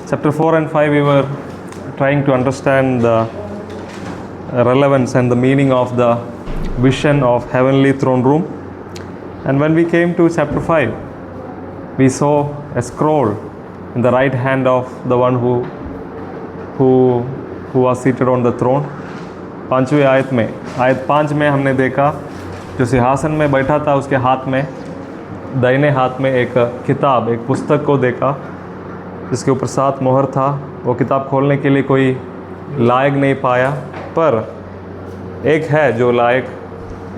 chapter 4 and 5 we were trying to understand the relevance and the meaning of the vision of heavenly throne room. And when we came to chapter 5, we saw a scroll in the right hand of the one who was seated on the throne. 5वीं आयत में, आयत 5 में हमने देखा जो सिंहासन में बैठा था उसके हाथ में, दाहिने हाथ में एक किताब, एक पुस्तक को देखा जिसके ऊपर 7 मोहर था। वो किताब खोलने के लिए कोई लायक नहीं पाया, पर एक है जो लायक,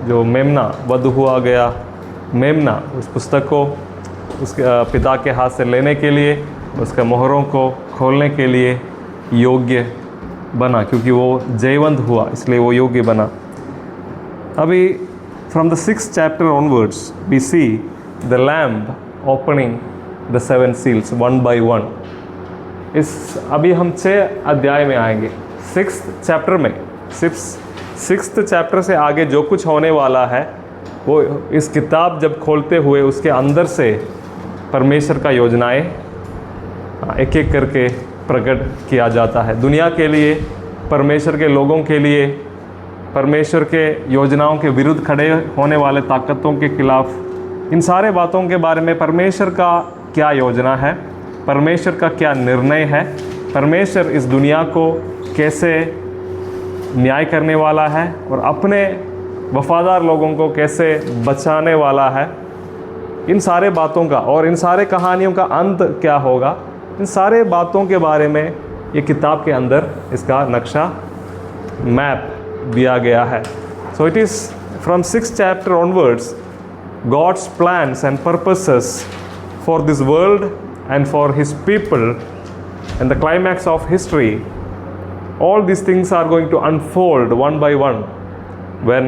जो मेमना वध हुआ गया मेमना उस पुस्तक को उसके पिता के हाथ से लेने के लिए, उसके मोहरों को खोलने के लिए योग्य बना, क्योंकि वो जयवंत हुआ इसलिए वो योग्य बना। अभी from the 6th chapter onwards we see the Lamb opening the 7 seals one by one. इस अभी हम 6 अध्याय में आएंगे। 6th chapter में 6th chapter से आगे जो कुछ होने वाला है वो इस किताब जब खोलते हुए उसके अंदर से परमेश्वर का योजनाएं एक एक करके प्रकट किया जाता है। दुनिया के लिए, परमेश्वर के लोगों के लिए, परमेश्वर के योजनाओं के विरुद्ध खड़े होने वाले ताकतों के खिलाफ, इन सारे बातों के बारे में परमेश्वर का क्या योजना है, परमेश्वर का क्या निर्णय है, परमेश्वर इस दुनिया को कैसे न्याय करने वाला है और अपने वफादार लोगों को कैसे बचाने वाला है, इन सारे बातों का और इन सारे कहानियों का अंत क्या होगा, इन सारे बातों के बारे में ये किताब के अंदर इसका नक्शा मैप दिया गया है। So it is from 6th chapter onwards God's plans and purposes for this world and for his people and the climax of history, all these things are going to unfold one by one when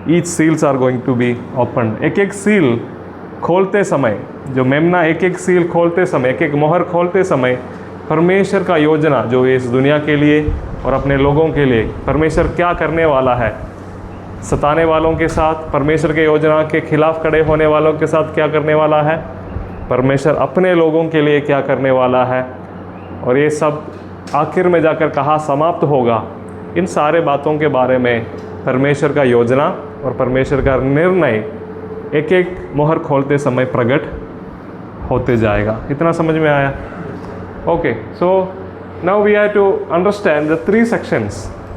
each seals are going to be opened. एक एक seal खोलते समय, जो मेमना एक एक seal खोलते समय, एक एक मोहर खोलते समय परमेश्वर का योजना जो इस दुनिया के लिए और अपने लोगों के लिए परमेश्वर क्या करने वाला है, सताने वालों के साथ, परमेश्वर के योजना के खिलाफ खड़े होने वालों के साथ क्या करने वाला है, परमेश्वर अपने लोगों के लिए क्या करने वाला है, और ये सब आखिर में जाकर कहाँ समाप्त होगा, इन सारे बातों के बारे में परमेश्वर का योजना और परमेश्वर का निर्णय एक एक मोहर खोलते समय प्रकट होते जाएगा। इतना समझ में आया? Okay, so now we have to understand the 3 sections,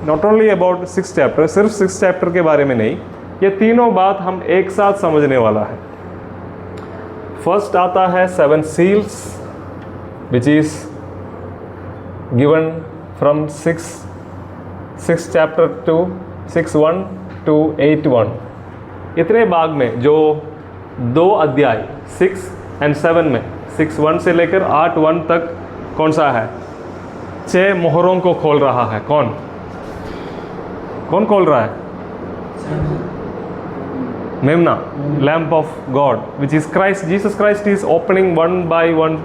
not only about 6th chapter, सिर्फ 6th chapter के बारे में नहीं, ये तीनों बात हम एक साथ समझने वाला है। फर्स्ट आता है 7 seals which is given from 6th chapter to 6:1 to 8:1। इतने भाग में जो 2 अध्याय 6 and 7 में 6:1 से लेकर 8:1 तक कौन सा है? 6 मोहरों को खोल रहा है। कौन खोल रहा है? मेमना, lamp of God, which is Christ Jesus Christ is opening one by one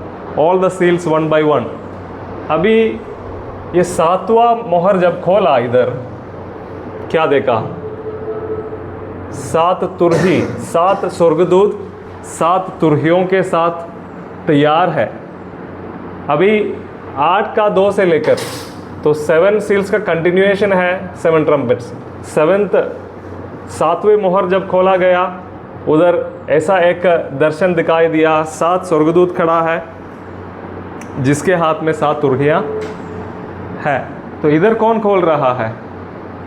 all the seals one by one। अभी ये 7वां मोहर जब खोला, इधर क्या देखा? 7 तुरही, 7 स्वर्गदूत 7 तुरहियों के साथ तैयार है। अभी 8 का 2 से लेकर तो 7 सील्स का कंटिन्यूएशन है 7 ट्रम्पेट्स। 7वें मोहर जब खोला गया, उधर ऐसा एक दर्शन दिखाई दिया, 7 स्वर्गदूत खड़ा है जिसके हाथ में 7 तुरहियाँ है। तो इधर कौन खोल रहा है?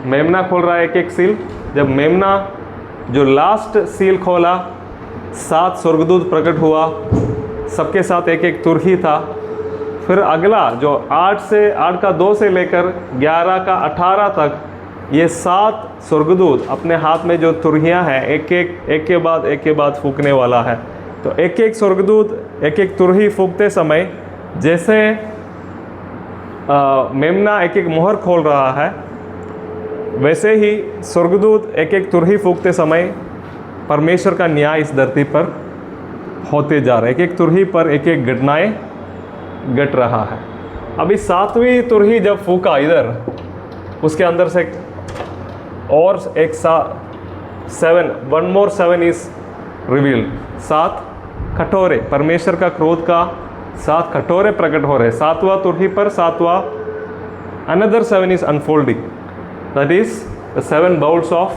मेमना खोल रहा है एक एक सील। जब मेमना जो लास्ट सील खोला, 7 स्वर्गदूत प्रकट हुआ, सबके साथ एक एक तुरही था। फिर अगला जो 8 का 2 से लेकर 11 का 18 तक, ये 7 स्वर्गदूत अपने हाथ में जो तुरहियाँ हैं एक के बाद फूकने वाला है। तो एक एक स्वर्गदूत एक एक तुरही फूकते समय जैसे मेमना एक एक मोहर खोल रहा है, वैसे ही स्वर्गदूत एक एक तुरही फूकते समय परमेश्वर का न्याय इस धरती पर होते जा रहा है। एक एक तुरही पर एक एक घटनाएं घट रहा है। अभी 7वीं तुरही जब फूका इधर, उसके अंदर से और एक 7 1 more 7 इज रिवील्ड। 7 कटोरे, परमेश्वर का क्रोध का 7 कटोरे प्रकट हो रहे, 7वां तुरही पर 7वां another 7 is unfolding, that is the 7 bowls of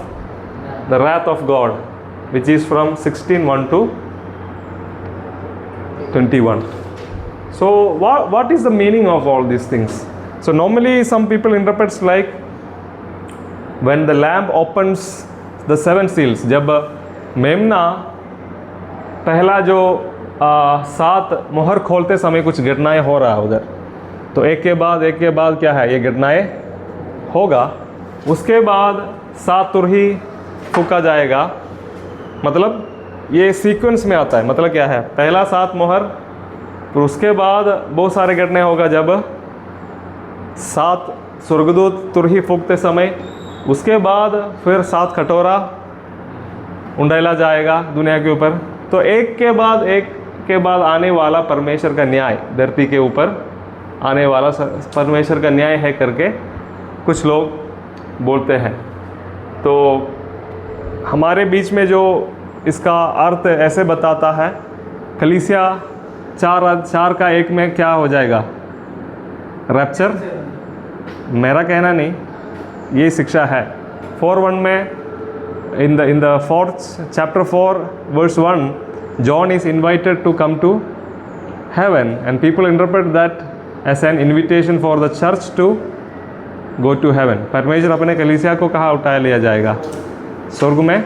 the wrath of God, which is from 16:1 to 21. So what is the meaning of all these things? So normally some people interprets like when the lamb opens the 7 seals, जब मेमना पहला जो 7 मोहर खोलते समय कुछ घटनाएं हो रहा है उधर, तो एक के बाद क्या है, ये घटनाएं होगा। उसके बाद 7 तुरही फूका जाएगा, मतलब ये सीक्वेंस में आता है। मतलब क्या है, पहला 7 मोहर, फिर उसके बाद बहुत सारे घटनाएं होगा जब 7 स्वर्गदूत तुरही फूकते समय, उसके बाद फिर 7 कटोरा उंडेला जाएगा दुनिया के ऊपर। तो एक के बाद आने वाला परमेश्वर का न्याय, धरती के ऊपर आने वाला परमेश्वर का न्याय है करके कुछ लोग बोलते हैं। तो हमारे बीच में जो इसका अर्थ ऐसे बताता है, कलीसिया 4 का 1 में क्या हो जाएगा, रैप्चर। मेरा कहना नहीं, ये शिक्षा है। 4:1 में in the 4th chapter 4 verse 1, John is invited to come to heaven, and people interpret that as an invitation for the church to go to heaven. परमेश्वर अपने कलीसिया को कहाँ उठा लिया जाएगा, स्वर्ग में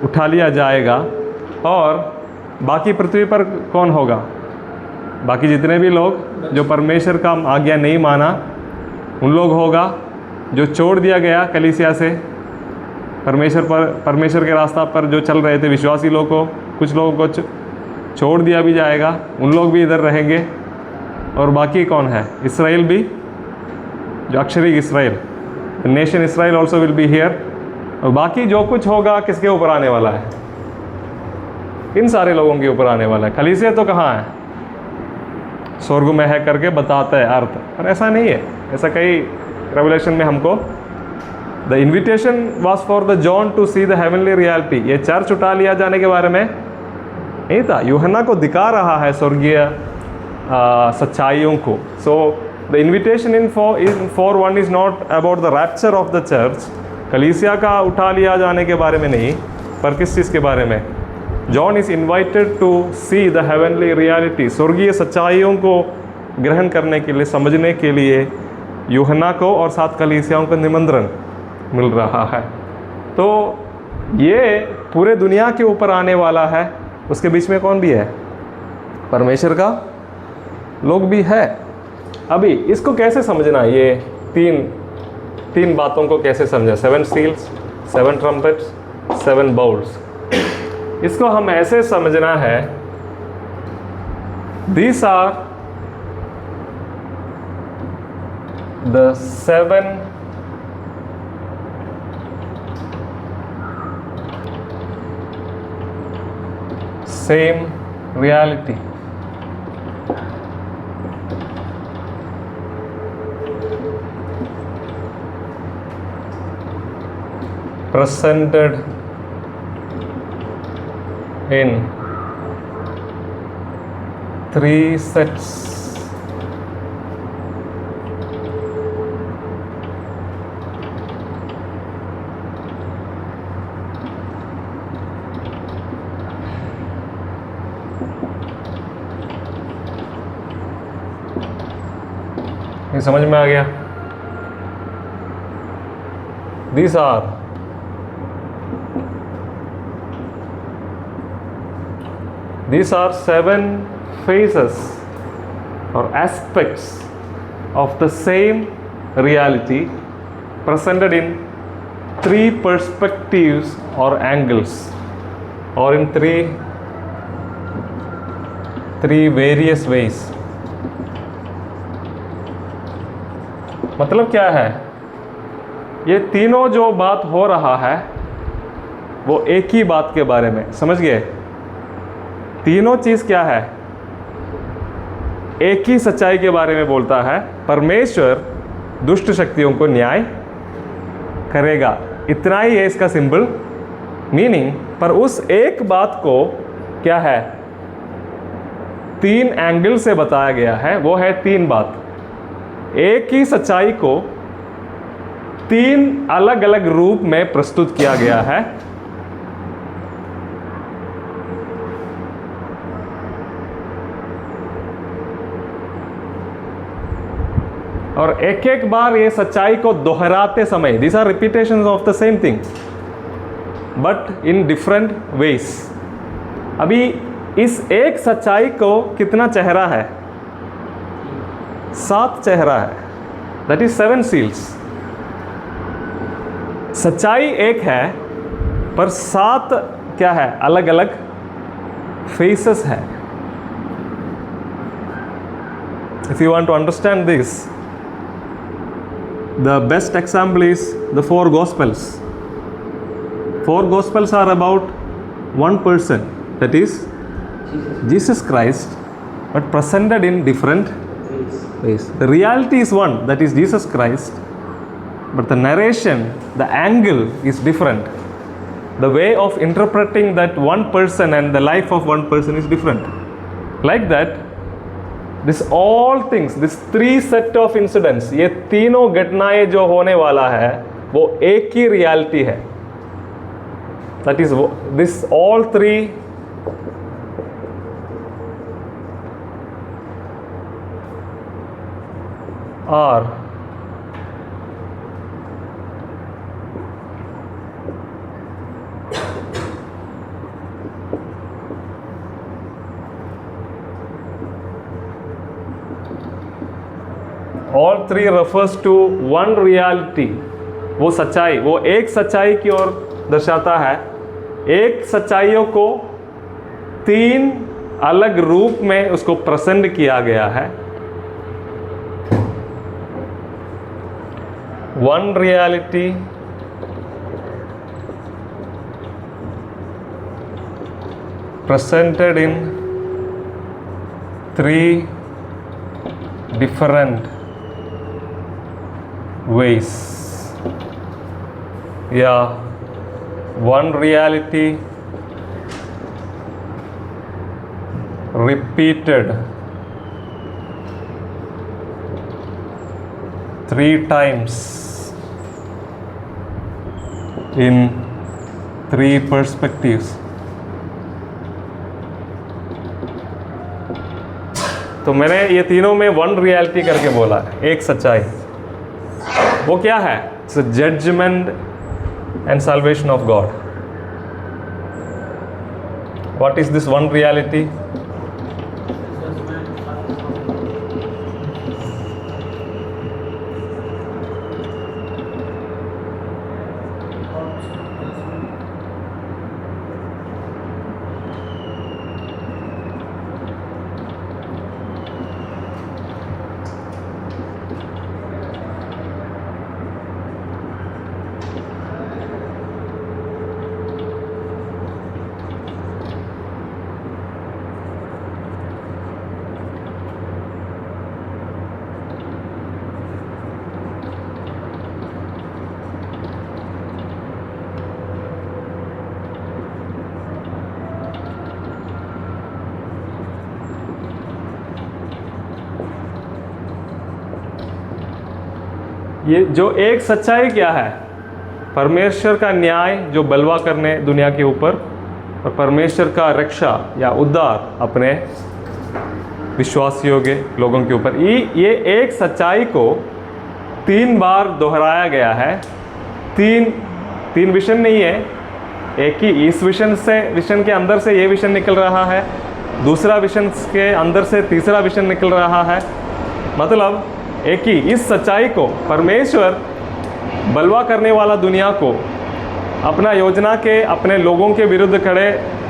उठा लिया जाएगा। और बाकी पृथ्वी पर कौन होगा, बाकी जितने भी लोग जो परमेश्वर का आज्ञा नहीं माना उन लोग होगा, जो छोड़ दिया गया कलीसिया से, परमेश्वर के रास्ता पर जो चल रहे थे विश्वासी लोग को, कुछ लोगों को छोड़ दिया भी जाएगा, उन लोग भी इधर रहेंगे। और बाकी कौन है, इसराइल भी, जो अक्षरिक Israel, nation Israel also will be here. और बाकी जो कुछ होगा किसके ऊपर आने वाला है, इन सारे लोगों के ऊपर आने वाला है। कलीसिया तो कहाँ है, स्वर्ग में है करके बताता है अर्थ, पर ऐसा नहीं है। ऐसा कई रेवलेशन में हमको, the invitation was for the John to see the heavenly reality, ये चर्च उठा लिया जाने के बारे में नहीं था, यूहन्ना को दिखा रहा है स्वर्गीय सच्चाइयों को। So the invitation in 4:1 is not about the rapture of the church, कलीसिया का उठा लिया जाने के बारे में नहीं, पर किस चीज़ के बारे में, John is invited to see the heavenly reality, स्वर्गीय सच्चाइयों को ग्रहण करने के लिए, समझने के लिए यूहन्ना को और 7 कलीसियाओं को निमंत्रण मिल रहा है। तो ये पूरे दुनिया के ऊपर आने वाला है। उसके बीच में कौन भी है, परमेश्वर का लोग भी है। अभी इसको कैसे समझना, ये तीन बातों को कैसे समझा, 7 सील्स, 7 ट्रम्पेट्स, 7 बाउल्स। इसको हम ऐसे समझना है, these are the 7 same reality. Presented in 3 sets. ये समझ में आ गया? These are 7 phases or aspects of the same reality presented in 3 perspectives or angles, or in three various ways. मतलब क्या है, ये तीनों जो बात हो रहा है वो एक ही बात के बारे में, समझ गए? तीनों चीज़ क्या है, एक ही सच्चाई के बारे में बोलता है। परमेश्वर दुष्ट शक्तियों को न्याय करेगा, इतना ही है इसका सिंपल मीनिंग। पर उस एक बात को क्या है, 3 एंगल से बताया गया है, वो है 3 बात। एक ही सच्चाई को 3 अलग अलग रूप में प्रस्तुत किया गया है। और एक एक बार ये सच्चाई को दोहराते समय, these are repetitions of the same thing but in different ways। अभी इस एक सच्चाई को कितना चेहरा है? 7 चेहरा है, that is 7 seals। सच्चाई एक है पर 7 क्या है? अलग अलग फेसेस है। If you want to understand this, the best example is the 4 Gospels. 4 Gospels are about one person, that is Jesus Christ, but presented in different ways. The reality is one, that is Jesus Christ, but the narration, the angle is different. The way of interpreting that one person and the life of one person is different. Like that, this all things, this 3 set of incidents, ये तीनों घटनाएं जो होने वाला है वो एक ही reality है। That is this all 3 are all 3 refers to one reality। वो सच्चाई, वो एक सच्चाई की ओर दर्शाता है। एक सच्चाइयों को 3 अलग रूप में उसको प्रेजेंट किया गया है। One reality presented in 3 different ways। Yeah, one reality repeated 3 times in 3 perspectives। तो मैंने ये तीनों में वन रियलिटी करके बोला है, एक सच्चाई। वो क्या है? It's judgement and salvation of God. What is this one reality? ये जो एक सच्चाई क्या है? परमेश्वर का न्याय जो बलवा करने दुनिया के ऊपर, और परमेश्वर का रक्षा या उद्धार अपने विश्वास योग्य लोगों के ऊपर। ये एक सच्चाई को 3 बार दोहराया गया है। 3 विजन नहीं है, एक ही। इस विजन के अंदर से ये विजन निकल रहा है, दूसरा विजन के अंदर से तीसरा विजन निकल रहा है। मतलब एक ही इस सच्चाई को परमेश्वर बलवा करने वाला दुनिया को अपना योजना के अपने लोगों के विरुद्ध खड़े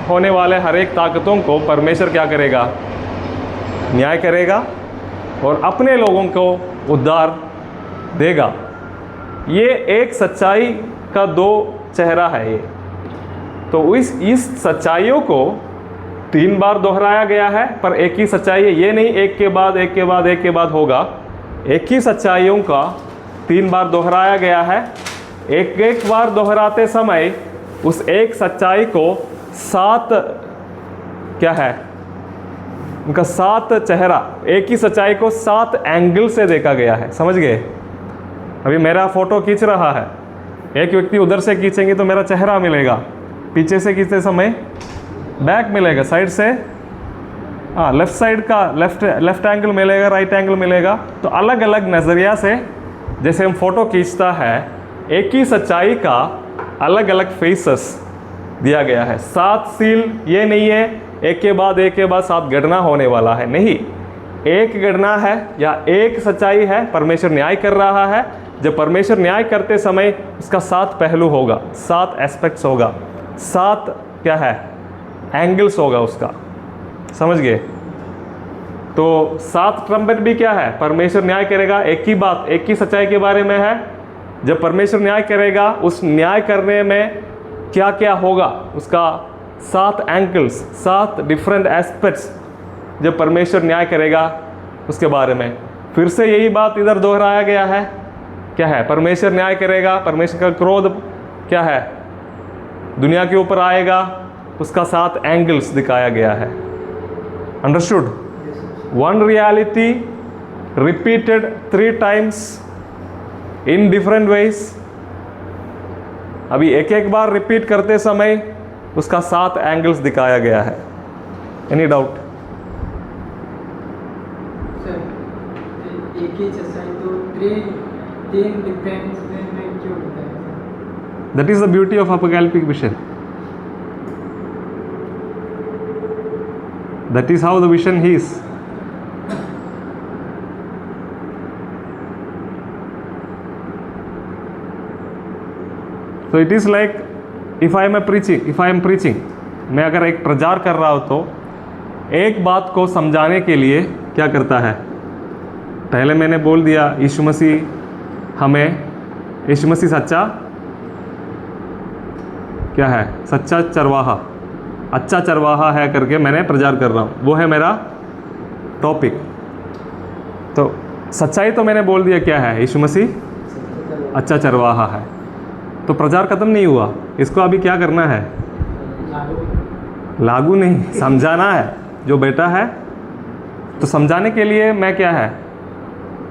होने वाले हर एक ताकतों को परमेश्वर क्या करेगा? न्याय करेगा और अपने लोगों को उद्धार देगा। ये एक सच्चाई का 2 चेहरा है ये। तो इस सच्चाइयों को 3 बार दोहराया गया है, पर एक ही सच्चाई है। ये नहीं एक के बाद एक के बाद एक के बाद होगा। एक ही सच्चाइयों का 3 बार दोहराया गया है। एक एक बार दोहराते समय उस एक सच्चाई को 7 क्या है? उनका 7 चेहरा, एक ही सच्चाई को 7 एंगल से देखा गया है। समझ गए? अभी मेरा फोटो खींच रहा है, एक व्यक्ति उधर से खींचेंगे तो मेरा चेहरा मिलेगा, पीछे से खींचते समय बैक मिलेगा, साइड से लेफ्ट साइड का लेफ्ट एंगल मिलेगा, राइट एंगल मिलेगा। तो अलग अलग नज़रिया से जैसे हम फोटो खींचता है, एक ही सच्चाई का अलग अलग फेसेस दिया गया है। 7 सील ये नहीं है एक के बाद 7 घटना होने वाला है, नहीं, एक घटना है या एक सच्चाई है। परमेश्वर न्याय कर रहा है। जब परमेश्वर न्याय करते समय उसका 7 पहलू होगा, 7 एस्पेक्ट्स होगा, 7 क्या है एंगल्स होगा उसका। समझ गए? तो 7 ट्रम्पेट भी क्या है, परमेश्वर न्याय करेगा। एक ही बात, एक ही सच्चाई के बारे में है। जब परमेश्वर न्याय करेगा, उस न्याय करने में क्या क्या होगा, उसका 7 एंगल्स, 7 डिफरेंट एस्पेक्ट्स जब परमेश्वर न्याय करेगा उसके बारे में। फिर से यही बात इधर दोहराया गया है, क्या है, परमेश्वर न्याय करेगा, परमेश्वर का क्रोध क्या है दुनिया के ऊपर आएगा, उसका 7 एंगल्स दिखाया गया है। Understood? One reality repeated 3 times in different ways. अभी एक एक बार रिपीट करते समय उसका 7 एंगल्स दिखाया गया है। Any doubt? एक ही सच्चाई तो 3 डिफरेंट में क्यों होता है? That is the beauty of apocalyptic vision. That is how the vision is. So it is like if I am preaching, मैं अगर एक प्रचार कर रहा हूँ तो एक बात को समझाने के लिए क्या करता है, पहले मैंने बोल दिया यीशु मसीह सच्चा क्या है, सच्चा चरवाहा, अच्छा चरवाहा है करके मैंने प्रचार कर रहा हूँ, वो है मेरा टॉपिक। तो सच्चाई तो मैंने बोल दिया क्या है, यीशु मसीह अच्छा चरवाहा है। तो प्रचार खत्म नहीं हुआ, इसको अभी क्या करना है, लागू नहीं, समझाना है। जो बेटा है तो समझाने के लिए मैं क्या है,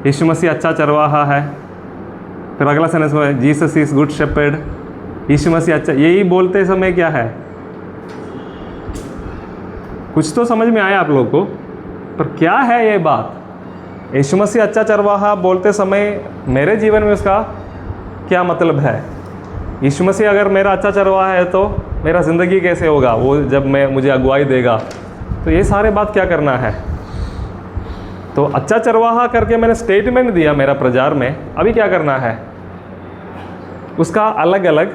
यीशु मसीह अच्छा चरवाहा है। फिर अगला सेंटेंस में जीसस इज गुड शेपर्ड, यीशु मसीह अच्छा, यही बोलते समय क्या है, कुछ तो समझ में आया आप लोग को, पर क्या है ये बात, यीशु मसीह अच्छा चरवाहा बोलते समय मेरे जीवन में उसका क्या मतलब है। यीशु मसीह अगर मेरा अच्छा चरवाहा है तो मेरा ज़िंदगी कैसे होगा, वो जब मुझे अगुवाई देगा। तो ये सारे बात क्या करना है। तो अच्छा चरवाहा करके मैंने स्टेटमेंट दिया मेरा प्रचार में, अभी क्या करना है, उसका अलग अलग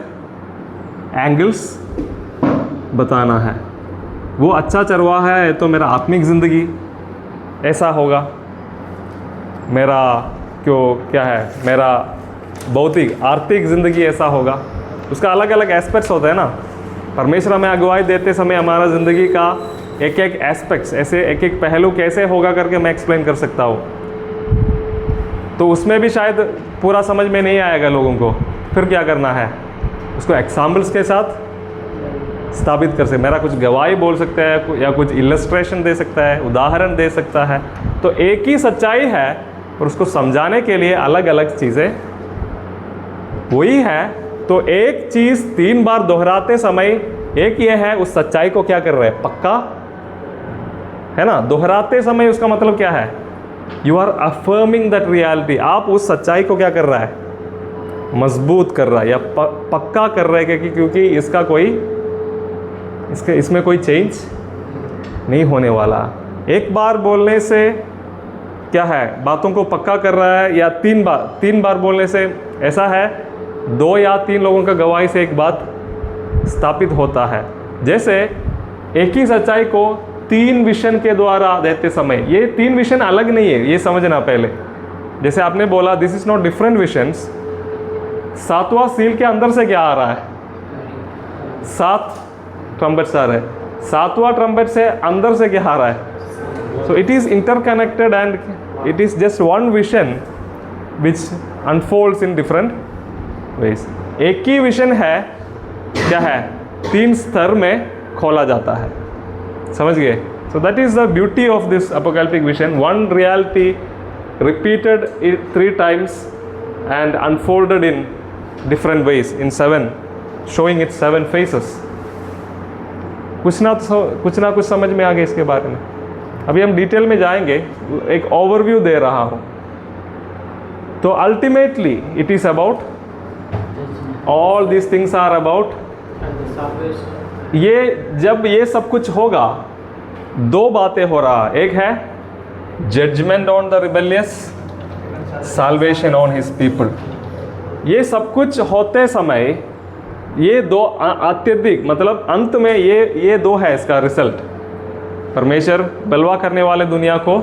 एंगल्स बताना है। वो अच्छा चरवाहा है तो मेरा आत्मिक ज़िंदगी ऐसा होगा, मेरा क्या है, मेरा भौतिक आर्थिक ज़िंदगी ऐसा होगा। उसका अलग अलग एस्पेक्ट्स होता है ना। परमेश्वर हमें अगुवाई देते समय हमारा ज़िंदगी का एक एक एस्पेक्ट्स, ऐसे एक एक पहलू कैसे होगा करके मैं एक्सप्लेन कर सकता हूँ। तो उसमें भी शायद पूरा समझ में नहीं आएगा लोगों को। फिर क्या करना है, उसको एग्जाम्पल्स के साथ स्थापित कर सकते। मेरा कुछ गवाही बोल सकता है या कुछ इलस्ट्रेशन दे सकता है, उदाहरण दे सकता है। तो एक ही सच्चाई है और उसको समझाने के लिए अलग अलग चीज़ें वही है। तो एक चीज़ 3 बार दोहराते समय एक ये है, उस सच्चाई को क्या कर रहे हैं, पक्का है ना। दोहराते समय उसका मतलब क्या है, you are affirming that reality. आप उस सच्चाई को क्या कर रहा है, मजबूत कर रहा है या पक्का कर रहा है, क्योंकि इसमें कोई चेंज नहीं होने वाला। एक बार बोलने से क्या है, बातों को पक्का कर रहा है, या 3 बार बोलने से ऐसा है, 2 या 3 लोगों का गवाही से एक बात स्थापित होता है। जैसे एक ही सच्चाई को 3 विजन के द्वारा देते समय, ये 3 विजन अलग नहीं है, ये समझना पहले। जैसे आपने बोला this is not different visions, 7वां सील के अंदर से क्या आ रहा है, 7 ट्रम्पेट्स आ रहे हैं। 7वां ट्रम्पेट से अंदर से क्या आ रहा है। So it is interconnected and it is just one vision which unfolds in different ways. एक ही विजन है, क्या है, 3 स्तर में खोला जाता है। समझ गए। So that is the beauty of this apocalyptic vision. One reality repeated it 3 times and unfolded in different ways in 7, showing its 7 faces. कुछ ना कुछ समझ में आ गया इसके बारे में. अभी हम डिटेल में जाएंगे, एक ओवरव्यू दे रहा हूँ. तो ultimately it is about, all these things are about, ये जब ये सब कुछ होगा 2 बातें हो रहा. एक है judgement on the rebellious, salvation on his people. ये सब कुछ होते समय ये 2 अत्यधिक, मतलब अंत में ये 2 है इसका रिजल्ट. परमेश्वर बलवा करने वाले दुनिया को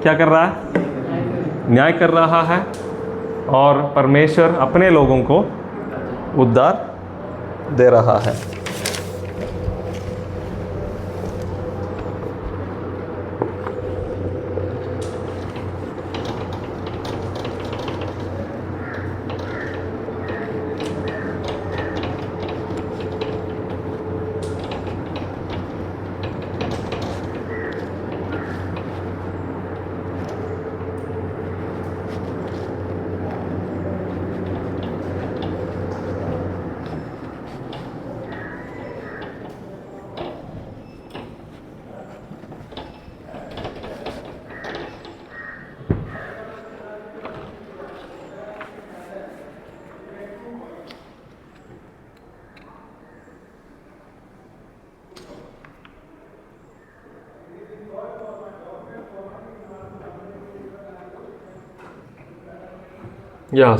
क्या कर रहा है? न्याय कर रहा है. और परमेश्वर अपने लोगों को उद्धार दे रहा है.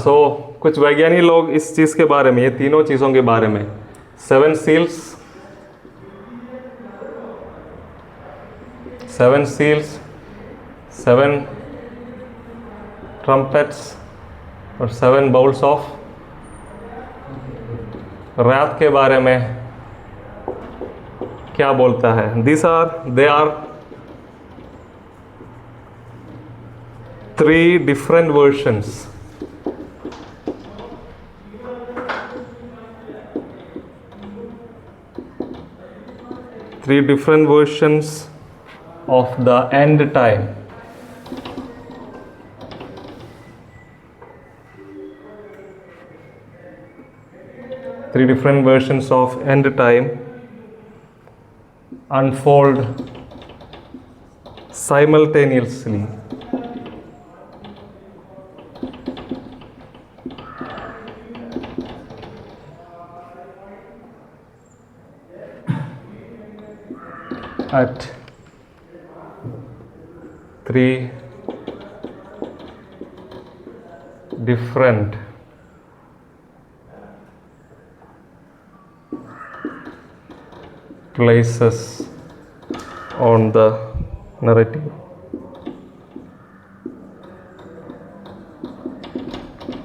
सो कुछ वैज्ञानिक लोग इस चीज़ के बारे में, ये तीनों चीज़ों के बारे में, 7 सील्स, 7 ट्रम्पेट्स और 7 बाउल्स ऑफ रात के बारे में क्या बोलता है. They are 3 different versions. Three different versions of the end time. Three different versions of end time unfold simultaneously. At 3 different places on the narrative.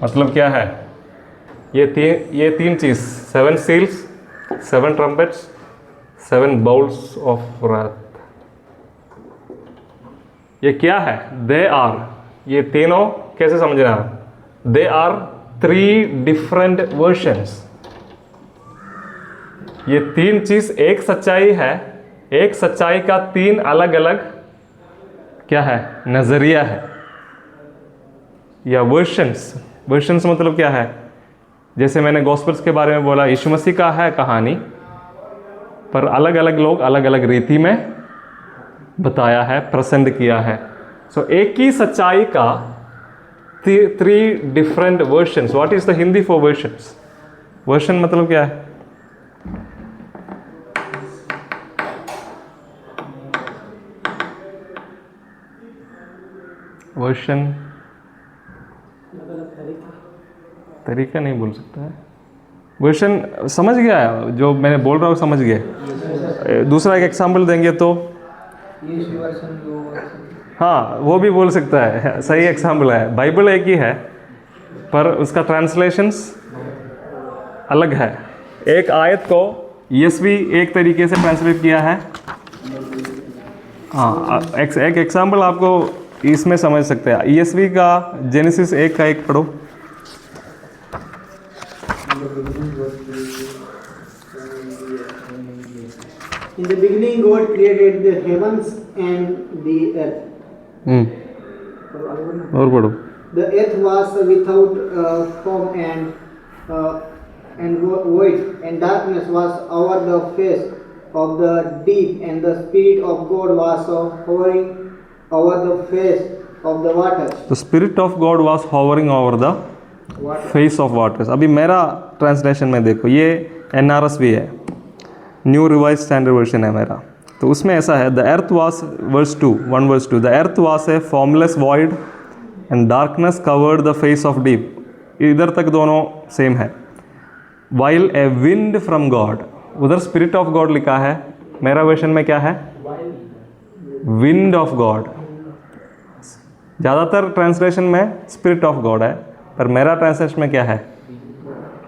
मतलब क्या है? ये तीन चीज, 7 seals, 7 trumpets, 7 bowls of wrath. ये क्या है? They are, ये तीनों कैसे समझना? They are 3 different versions. ये 3 चीज, एक सच्चाई है, एक सच्चाई का 3 अलग अलग क्या है? नजरिया है या वर्शंस. वर्शंस मतलब क्या है? जैसे मैंने गॉस्पेल्स के बारे में बोला, यीशु मसीह का है कहानी, पर अलग अलग लोग अलग अलग रीति में बताया है, प्रेजेंट किया है. सो एक ही सच्चाई का 3 different versions. What is the Hindi for versions? Version मतलब क्या है? वर्शन तरीका नहीं बोल सकता है. वर्शन समझ गया है जो मैंने बोल रहा हूँ, समझ गया. दूसरा एक एग्जाम्पल देंगे तो हाँ, वो भी बोल सकता है, सही एग्जाम्पल है. बाइबल एक ही है पर उसका ट्रांसलेशंस अलग है. एक आयत को ESV एक तरीके से ट्रांसलेट किया है. हाँ, एक एग्जाम्पल आपको इसमें समझ सकते हैं. ESV का जेनेसिस 1 का 1 पढ़ो. In the beginning, God created the heavens and the earth. और पढ़ो. The earth was without form and void, and darkness was over the face of the deep, and the Spirit of God was hovering over the face of the waters. The Spirit of God was hovering over the face of waters. अभी मेरा translation में देखो, ये NRSV है, new revise standard version है मेरा. तो उसमें ऐसा है, the earth was worse 2, 1 verse 2, the earth was a formless void and darkness covered the face of deep. इधर तक दोनों सेम है. While a wind from God, उधर स्पिरिट ऑफ गॉड लिखा है, मेरा वर्जन में क्या है, विंड ऑफ गॉड. ज़्यादातर ट्रांसलेशन में स्पिरिट ऑफ गॉड है, पर मेरा ट्रांसलेशन में क्या है,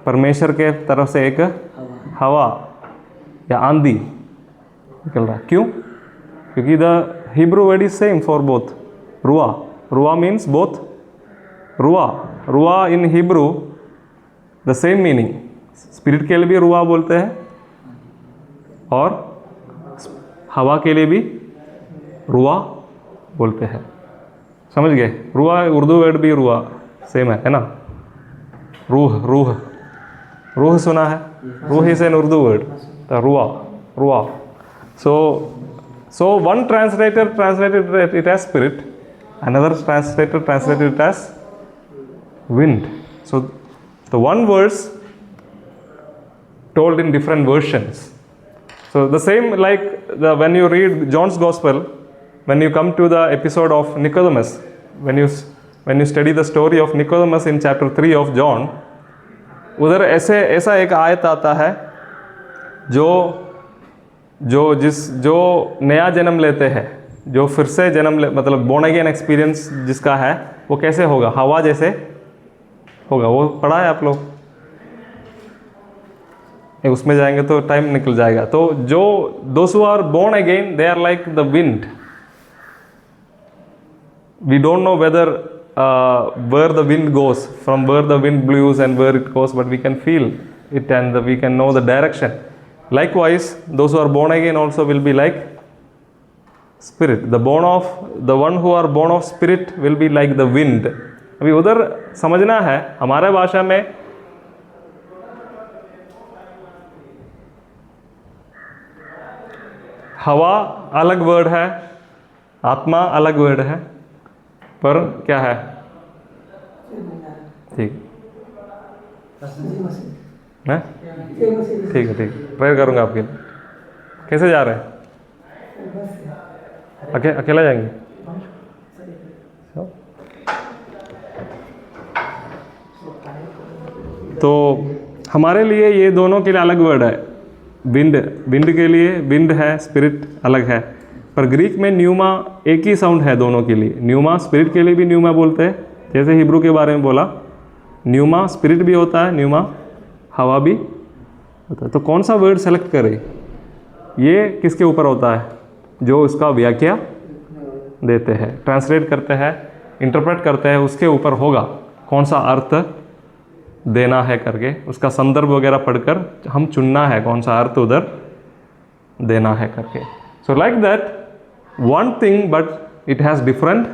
परमेश्वर के तरफ से एक हवा या आंधी निकल रहा है. क्यों? क्योंकि the Hebrew word is same for both. Ruah, ruah means both. Ruah, ruah in Hebrew the same meaning. Spirit के लिए भी रुआ बोलते हैं और हवा के लिए भी रुआ बोलते हैं. समझ गए? रुआ उर्दू वर्ड भी रुआ सेम है ना. रूह, रूह, रूह सुना है, रूह इज एन उर्दू वर्ड. रुआ, रुआ. So one translator translated it as spirit, another translator translated it as wind. So the one verse told in different versions. So the same like when you read John's Gospel, when you come to the episode of Nicodemus, when you study the story of Nicodemus in chapter 3 of John, उधर ऐसा एक आयत आता है जो नया जन्म लेते हैं, जो फिर से मतलब बोर्न अगेन एक्सपीरियंस जिसका है, वो कैसे होगा, हवा जैसे होगा. वो पढ़ा है आप लोग? उसमें जाएंगे तो टाइम निकल जाएगा. तो जो those who are born again, they are like the wind. We don't know whether where the wind goes, from where the wind blows and where it goes, but we can feel it and we can know the direction. Likewise, those who are born again also will be like spirit. The one who are born of spirit will be like the wind. अभी उधर समझना है, हमारे भाषा में हवा अलग word है, आत्मा अलग वर्ड है, पर क्या है, ठीक है, ठीक है, प्रेयर करूंगा आपके लिए. कैसे जा रहे हैं? अकेला जाएंगे? तो हमारे लिए ये दोनों के लिए अलग वर्ड है. विंड के लिए विंड है, स्पिरिट अलग है. पर ग्रीक में न्यूमा एक ही साउंड है दोनों के लिए. न्यूमा स्पिरिट के लिए भी न्यूमा बोलते हैं, जैसे हिब्रू के बारे में बोला, न्यूमा स्पिरिट भी होता है, न्यूमा हवा भी होता है. तो कौन सा वर्ड सेलेक्ट करें, ये किसके ऊपर होता है? जो उसका व्याख्या देते हैं, ट्रांसलेट करते हैं, इंटरप्रेट करते हैं, उसके ऊपर होगा कौन सा अर्थ देना है करके. उसका संदर्भ वगैरह पढ़कर हम चुनना है कौन सा अर्थ उधर देना है करके. So like that one thing, but it has different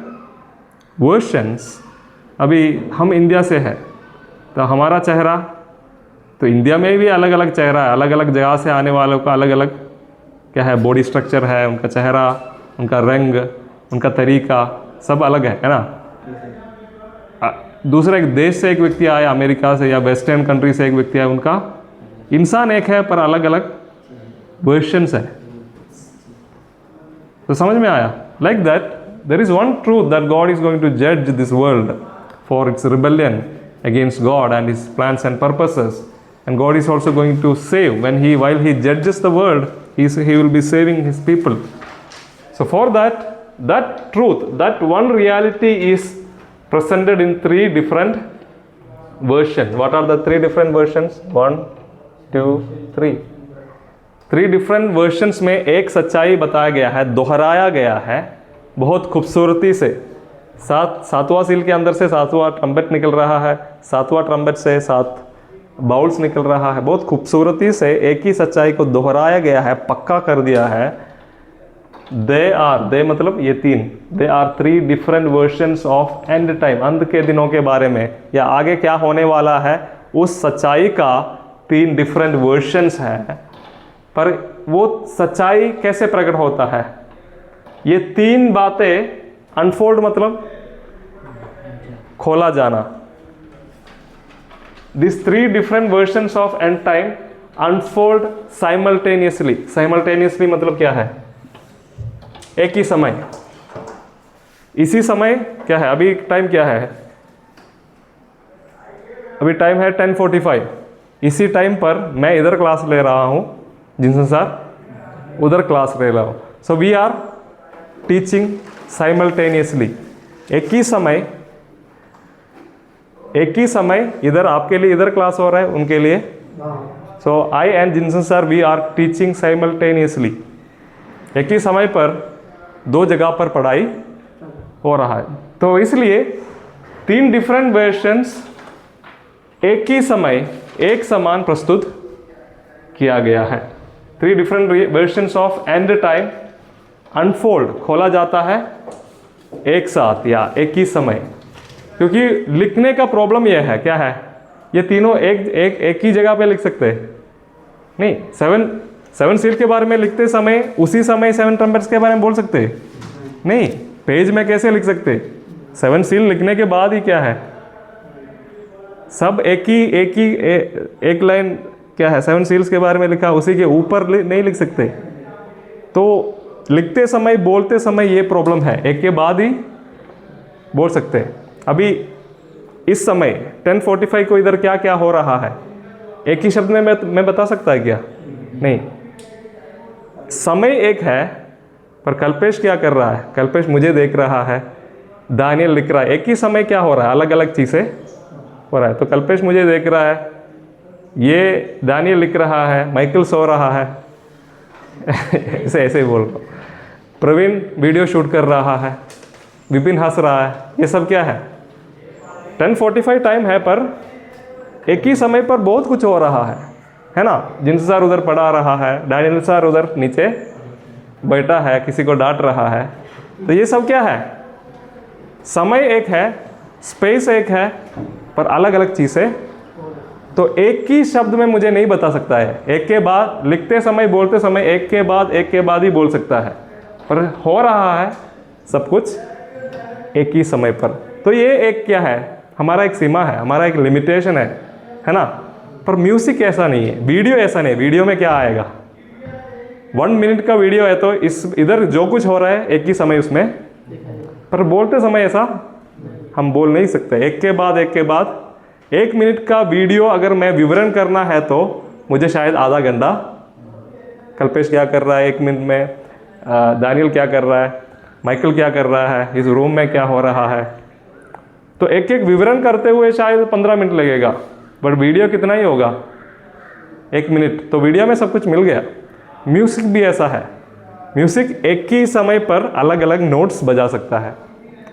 versions. अभी हम इंडिया से है, तो हमारा चेहरा, तो इंडिया में भी अलग अलग चेहरा है, अलग अलग जगह से आने वालों का अलग अलग क्या है, बॉडी स्ट्रक्चर है, उनका चेहरा, उनका रंग, उनका तरीका सब अलग है ना. दूसरे एक देश से एक व्यक्ति आया, अमेरिका से या वेस्टर्न कंट्री से एक व्यक्ति आया, उनका इंसान एक है पर अलग अलग वर्जन्स है. तो समझ में आया? Like that there is one truth that God is going to जज this world for its rebellion against God and his plans and purposes, and God is also going to save. While he जजेस the world, he will be saving his people. So for that truth, that one reality is presented in 3 different versions. What are the 3 different versions? 1, 2, 3. 3 different versions में एक सच्चाई बताया गया है, दोहराया गया है बहुत खूबसूरती से. 7वां सील के अंदर से 7वां ट्रम्पेट निकल रहा है, 7वां ट्रम्पेट से 7 बाउल्स निकल रहा है। बहुत खूबसूरती से एक ही सच्चाई को दोहराया गया है, पक्का कर दिया है। दे मतलब ये तीन, they are 3 different versions of end time, अंत के दिनों के बारे में या आगे क्या होने वाला है उस सच्चाई का 3 डिफरेंट वर्जन्स हैं। पर वो सच्चाई कैसे प्रकट होता है? ये 3 बातें अनफोल्ड मतलब खोला जाना। This 3 different versions of end time unfold simultaneously. Simultaneously मतलब क्या है? एक ही समय, इसी समय क्या है? अभी टाइम क्या है? अभी टाइम है 10:45। इसी टाइम पर मैं इधर क्लास ले रहा हूं, जिनसन सर उधर क्लास ले रहा हूं। So we are teaching simultaneously. एक ही समय इधर आपके लिए इधर क्लास हो रहा है, उनके लिए। So I and Jinson sir we are teaching simultaneously. एक ही समय पर 2 जगह पर पढ़ाई हो रहा है। तो इसलिए 3 डिफरेंट वर्जन्स एक ही समय एक समान प्रस्तुत किया गया है। 3 different versions of end time unfold खोला जाता है एक साथ या एक ही समय। क्योंकि लिखने का प्रॉब्लम यह है, क्या है? ये तीनों एक ही जगह पे लिख सकते हैं नहीं। 7 सील के बारे में लिखते समय उसी समय 7 ट्रम्पेट्स के बारे में बोल सकते नहीं। पेज में कैसे लिख सकते? 7 सील लिखने के बाद ही क्या है, सब एक लाइन क्या है 7 सील्स के बारे में लिखा, उसी के ऊपर नहीं लिख सकते। तो लिखते समय बोलते समय ये प्रॉब्लम है, एक के बाद ही बोल सकते हैं। अभी इस समय 10:45 को इधर क्या क्या हो रहा है एक ही शब्द में मैं बता सकता है क्या? नहीं। समय एक है, पर कल्पेश क्या कर रहा है? कल्पेश मुझे देख रहा है, दानियल लिख रहा है। एक ही समय क्या हो रहा है? अलग अलग चीज़ें हो रहा है। तो कल्पेश मुझे देख रहा है, ये दानियल लिख रहा है, माइकल सो रहा है ऐसे ही बोल रहा हूँ। प्रवीण वीडियो शूट कर रहा है, विपिन हंस रहा है। ये सब क्या है? 10:45 टाइम है, पर एक ही समय पर बहुत कुछ हो रहा है ना। जिनसन सर उधर पढ़ा रहा है, दानियल सर उधर नीचे बैठा है, किसी को डांट रहा है। तो ये सब क्या है? समय एक है, स्पेस एक है, पर अलग अलग चीज़ें। तो एक ही शब्द में मुझे नहीं बता सकता है। एक के बाद लिखते समय बोलते समय एक के बाद ही बोल सकता है, पर हो रहा है सब कुछ एक ही समय पर। तो ये एक क्या है? हमारा एक सीमा है, हमारा एक लिमिटेशन है ना। पर म्यूजिक ऐसा नहीं है, वीडियो ऐसा नहीं। वीडियो में क्या आएगा? 1 मिनट का वीडियो है, तो इधर जो कुछ हो रहा है एक ही समय उसमें, पर बोलते समय ऐसा हम बोल नहीं सकते। एक के बाद 1 मिनट का वीडियो अगर मैं विवरण करना है तो मुझे शायद आधा घंटा। कल्पेश क्या कर रहा है 1 मिनट में, दानियल क्या कर रहा है, माइकल क्या कर रहा है, इस रूम में क्या हो रहा है, तो एक विवरण करते हुए शायद 15 मिनट लगेगा। बट वीडियो कितना ही होगा? 1 मिनट। तो वीडियो में सब कुछ मिल गया। म्यूजिक भी ऐसा है। म्यूजिक एक ही समय पर अलग अलग नोट्स बजा सकता है,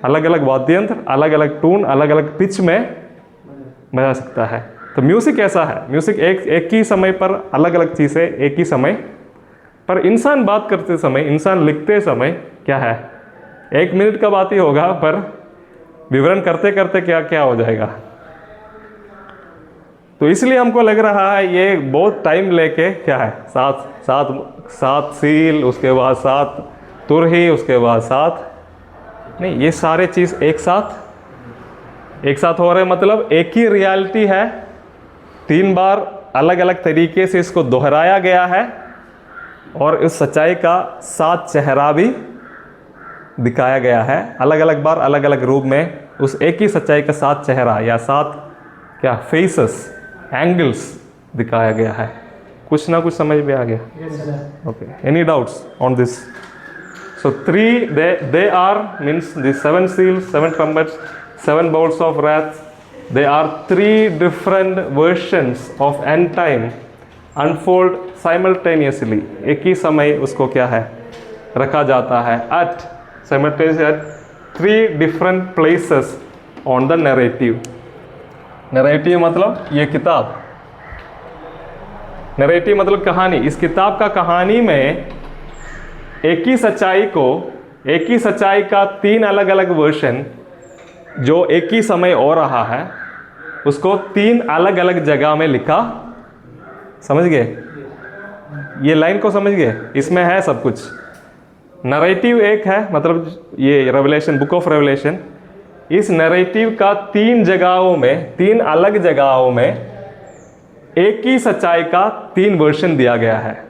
अलग अलग वाद्ययंत्र, अलग अलग टून, अलग अलग पिच में बजा सकता है। तो म्यूजिक ऐसा है। म्यूजिक एक ही समय पर अलग अलग चीज़ें एक ही समय पर। इंसान बात करते समय, इंसान लिखते समय क्या है? 1 मिनट का बात ही होगा, पर विवरण करते करते क्या क्या हो जाएगा। तो इसलिए हमको लग रहा है ये बहुत टाइम लेके क्या है, सात सील, उसके बाद 7 तुरही, उसके बाद 7 नहीं, ये सारे चीज़ एक साथ हो रहे। मतलब एक ही रियलिटी है, 3 बार अलग अलग तरीके से इसको दोहराया गया है, और इस सच्चाई का 7 चेहरा भी दिखाया गया है। अलग अलग बार अलग अलग रूप में उस एक ही सच्चाई का 7 चेहरा या 7 क्या फेसेस, एंगल्स दिखाया गया है। कुछ ना कुछ समझ में आ गया? Okay, any doubts on this? So 3 they are means the 7 seals, 7 trumpets, 7 bowls of wrath. They are 3 different versions of end time unfold simultaneously. एक ही समय उसको क्या है रखा जाता है at simultaneously at 3 different places on the narrative. Narrative मतलब ये किताब नरेटिव मतलब कहानी। इस किताब का कहानी में एक ही सच्चाई का 3 अलग अलग वर्जन जो एक ही समय हो रहा है, उसको 3 अलग अलग जगह में लिखा। समझ गए? ये लाइन को समझ गए? इसमें है सब कुछ। नरेटिव एक है, मतलब ये रेवलेशन, बुक ऑफ रेवलेशन, इस नरेटिव का 3 अलग जगहों में एक ही सच्चाई का 3 वर्जन दिया गया है।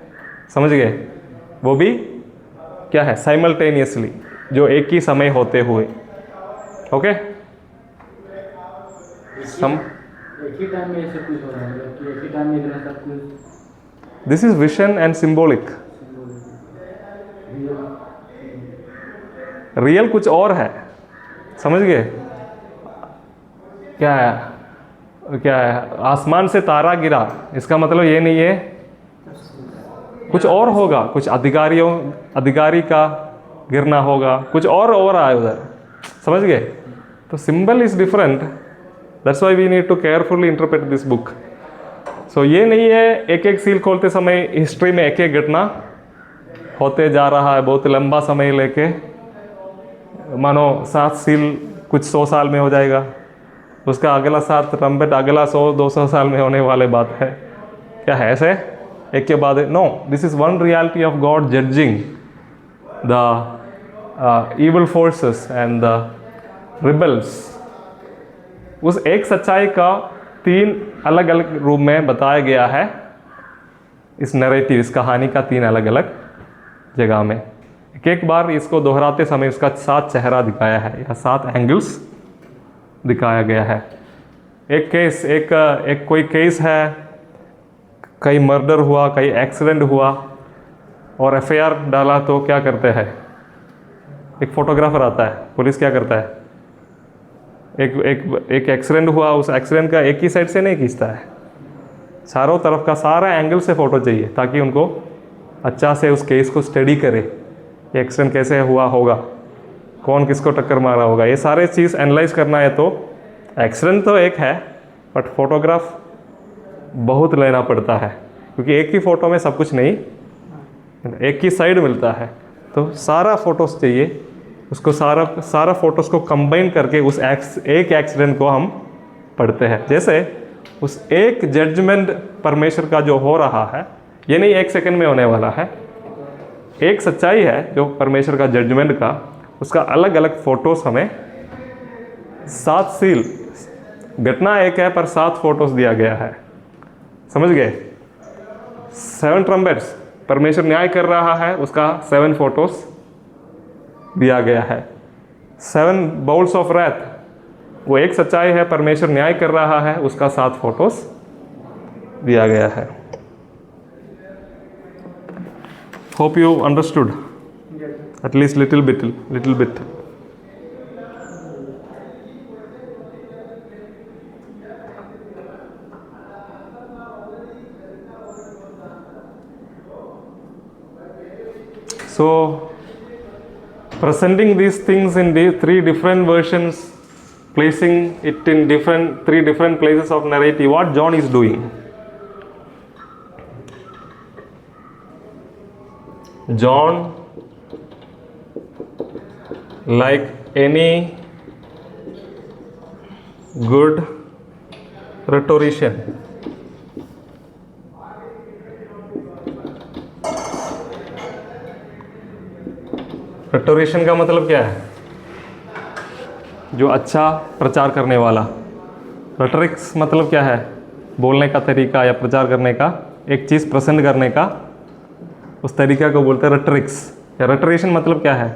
समझ गए? वो भी क्या है? साइमल्टेनियसली, जो एक ही समय होते हुए। ओके? हम एक ही टाइम में ये सब कुछ हो रहा है, मतलब कि एक ही टाइम में इतना सब कुछ। This is vision and symbolic. Real कुछ और है। समझ गए? क्या है? आसमान से तारा गिरा, इसका मतलब ये नहीं है कुछ और होगा, कुछ अधिकारी का गिरना होगा, कुछ और रहा है उधर। समझ गए? तो symbol is different, that's why we need to carefully interpret this book. So ये नहीं है एक एक सील खोलते समय हिस्ट्री में एक एक घटना होते जा रहा है, बहुत लंबा समय लेके, मानो 7 सील कुछ 100 साल में हो जाएगा, उसका अगला 7 ट्रम्पेट अगला 100-200 साल में होने वाले बात है। क्या है ऐसे एक के बाद? No, this is one reality of God judging the evil forces and the rebels। उस एक सच्चाई का 3 अलग अलग रूप में बताया गया है इस नरेटिव, इस कहानी का 3 अलग अलग जगह में। एक बार इसको दोहराते समय उसका 7 चेहरा दिखाया है या 7 एंगल्स दिखाया गया है। एक केस, एक कोई केस है, कहीं मर्डर हुआ, कहीं एक्सीडेंट हुआ और FIR डाला तो क्या करते हैं? एक फोटोग्राफर आता है, पुलिस क्या करता है? एक एक्सीडेंट हुआ, उस एक्सीडेंट का एक ही साइड से नहीं खींचता है, चारों तरफ का सारा एंगल से फ़ोटो चाहिए ताकि उनको अच्छा से उस केस को स्टडी करे। ये एक्सीडेंट कैसे हुआ होगा, कौन किसको टक्कर मारा होगा, ये सारे चीज़ एनालाइज करना है। तो एक्सीडेंट तो एक है, बट फोटोग्राफ बहुत लेना पड़ता है, क्योंकि एक ही फ़ोटो में सब कुछ नहीं, एक ही साइड मिलता है। तो सारा फ़ोटोज़ चाहिए, उसको सारा फ़ोटोज़ को कंबाइन करके उस एक एक्सीडेंट को हम पढ़ते हैं। जैसे उस एक जजमेंट परमेश्वर का जो हो रहा है, ये नहीं 1 सेकंड में होने वाला है, एक सच्चाई है जो परमेश्वर का जजमेंट का, उसका अलग अलग फ़ोटोज़ हमें 7 सील, घटना एक है पर 7 फोटोज़ दिया गया है। समझ गए? 7 ट्रम्पेट्स, परमेश्वर न्याय कर रहा है, उसका 7 फोटोज़ दिया गया है। 7 बाउल्स ऑफ रैथ, वो एक सच्चाई है, परमेश्वर न्याय कर रहा है, उसका 7 फोटोज़ दिया गया है। Hope you understood at least little bit। So presenting these things in the 3 different versions, placing it in 3 different places of narrative, what John is doing. John, like any good rhetorician, रेटोरेशन का मतलब क्या है? जो अच्छा प्रचार करने वाला। रेटरिक्स मतलब क्या है? बोलने का तरीका या प्रचार करने का, एक चीज़ प्रेजेंट करने का, उस तरीका को बोलते हैं रेटरिक्स। या रेटोरेशन मतलब क्या है?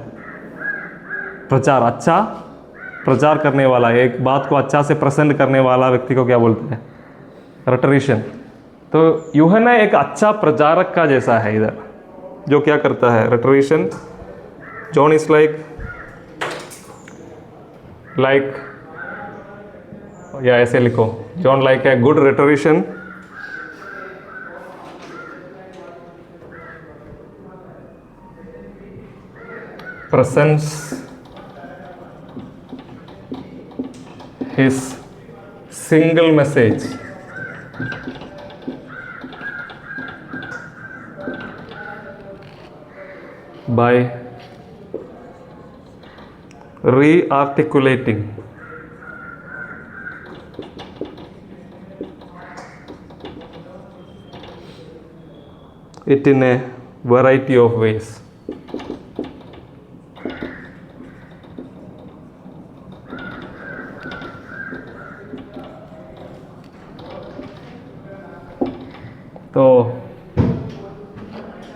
प्रचार, अच्छा प्रचार करने वाला, एक बात को अच्छा से प्रेजेंट करने वाला व्यक्ति को क्या बोलते हैं? रेटोरेशन। तो यूहन्ना एक अच्छा प्रचारक का जैसा है इधर, जो क्या करता है? रेटोरेशन। John is like या ऐसे लिखो, John like a good rhetorician presents his single message by re-articulating it in a variety of ways. तो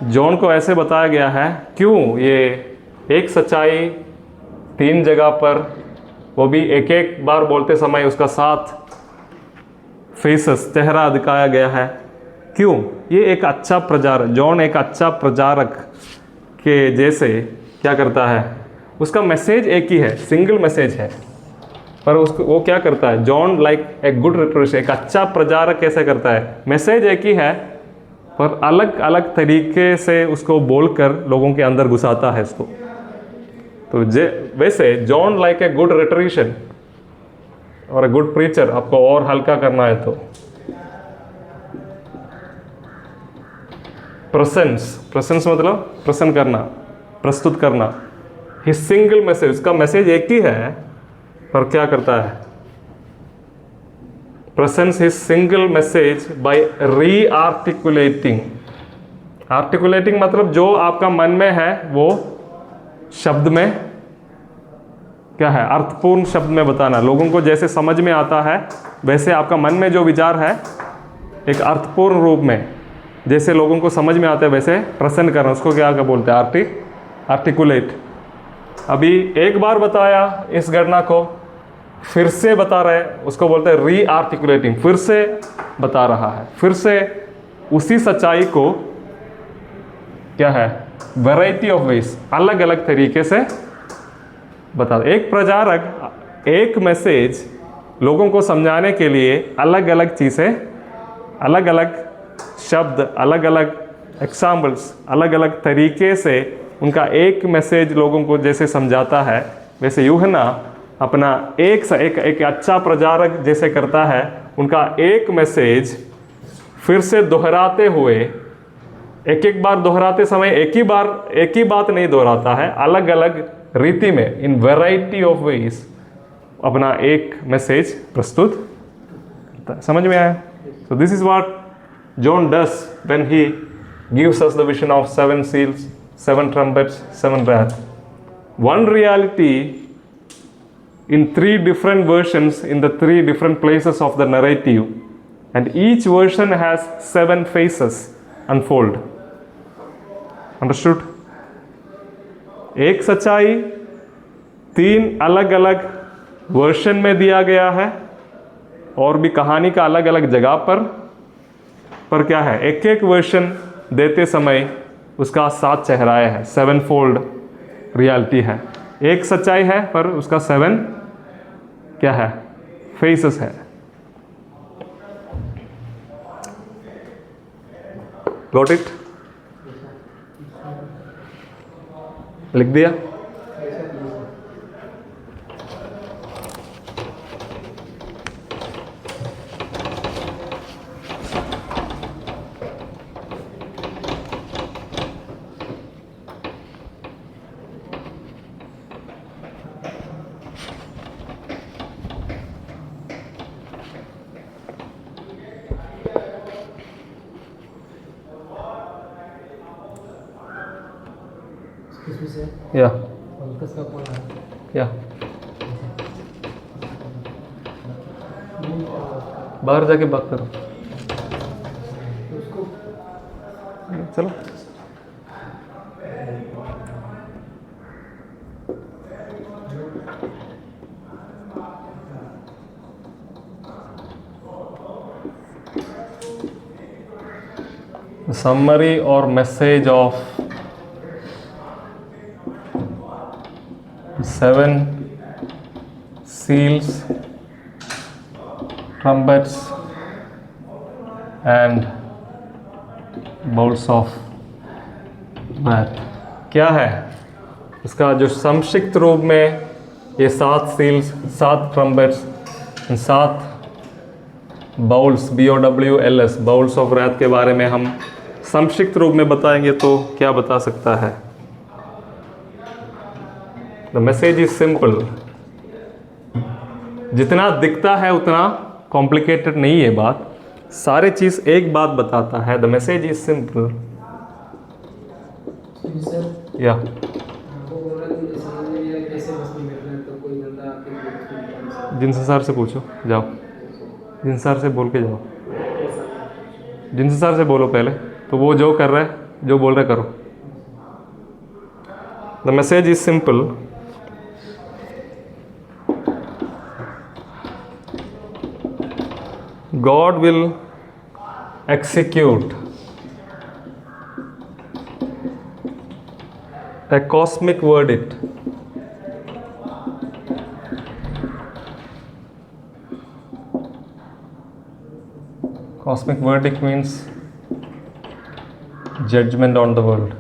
जॉन को ऐसे बताया गया है, क्यों ये एक सच्चाई 3 जगह पर, वो भी एक एक बार बोलते समय उसका 7 फेसेस, चेहरा दिखाया गया है। क्यों? ये एक अच्छा प्रचारक, जॉन एक अच्छा प्रचारक के जैसे क्या करता है, उसका मैसेज एक ही है, सिंगल मैसेज है, पर उसको वो क्या करता है, जॉन लाइक ए गुड रिटोरिस्ट, एक अच्छा प्रचारक कैसे करता है, मैसेज एक ही है पर अलग अलग तरीके से उसको बोलकर लोगों के अंदर घुसाता है इसको। तो वैसे जॉन लाइक ए गुड रिटोरिशियन और ए गुड प्रीचर, आपको और हल्का करना है तो प्रेजेंस मतलब प्रसन्न करना, प्रस्तुत करना। ही सिंगल मैसेज, उसका मैसेज एक ही है पर क्या करता है, presents his single message by re-articulating। Articulating मतलब जो आपका मन में है वो शब्द में क्या है, अर्थपूर्ण शब्द में बताना, लोगों को जैसे समझ में आता है वैसे आपका मन में जो विचार है एक अर्थपूर्ण रूप में जैसे लोगों को समझ में आता है वैसे प्रसन्न करना, उसको क्या बोलते हैं, आर्टिकुलेट। अभी एक बार बताया इस घटना को, फिर से बता रहे हैं, उसको बोलते हैं री-आर्टिकुलेटिंग, फिर से बता रहा है, फिर से उसी सच्चाई को क्या है, वैरायटी ऑफ वेज, अलग अलग तरीके से बता। एक प्रचारक एक मैसेज लोगों को समझाने के लिए अलग अलग चीज़ें, अलग अलग शब्द, अलग अलग एग्जाम्पल्स, अलग अलग तरीके से उनका एक मैसेज लोगों को जैसे समझाता है, वैसे यूहन्ना अपना एक अच्छा प्रचारक जैसे करता है, उनका एक मैसेज फिर से दोहराते हुए, एक एक बार दोहराते समय एक ही बात नहीं दोहराता है, अलग अलग रीति में, इन वैरायटी ऑफ वेज अपना एक मैसेज प्रस्तुत करता है। समझ में आया? So this is what John does when he gives us the vision of 7 seals, 7 trumpets, 7 wrath. One reality in 3 different versions in the 3 different places of the narrative, and each version has 7 faces unfold. Understood? एक सच्चाई 3 अलग अलग version में दिया गया है और भी कहानी का अलग अलग जगह पर क्या है, एक एक वर्शन देते समय उसका 7 चेहराए हैं, 7 fold रियलिटी है। एक सच्चाई है पर उसका 7 क्या है, फेसेस है। Got it? लिख दिया? या बाहर जाके बात करो, चलो। Summary or message of 7 seals, trumpets and bowls of wrath क्या है? इसका जो संक्षिप्त रूप में ये 7 seals, 7 trumpets, 7 bowls, BOWLS, bowls of wrath के बारे में हम संक्षिप्त रूप में बताएंगे तो क्या बता सकता है? The message is simple. जितना दिखता है उतना कॉम्प्लिकेटेड नहीं है बात, सारे चीज़ एक बात बताता है। The message is simple. Sir या वो बोल रहा है कि समझ में नहीं आया कैसे मछली मिल रहा है, तो कोई बंदा आपके जिनसे सर से पूछो, जाओ जिनसे सर से बोल के जाओ, जिनसे सर से बोलो पहले, तो वो जो कर रहा है, जो बोल रहे करो। The message is simple. God will execute a cosmic verdict cosmic verdict means judgment on the world.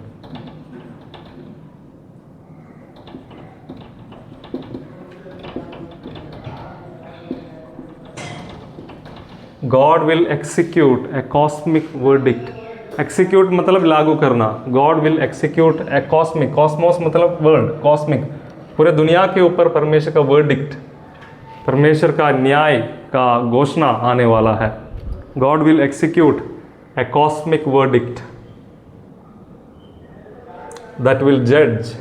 God will execute a cosmic verdict. Execute मतलब लागू करना। God will execute a cosmic, cosmos मतलब वर्ल्ड, cosmic पूरे दुनिया के ऊपर परमेश्वर का verdict, परमेश्वर का न्याय का घोषणा आने वाला है। God will execute a cosmic verdict that will judge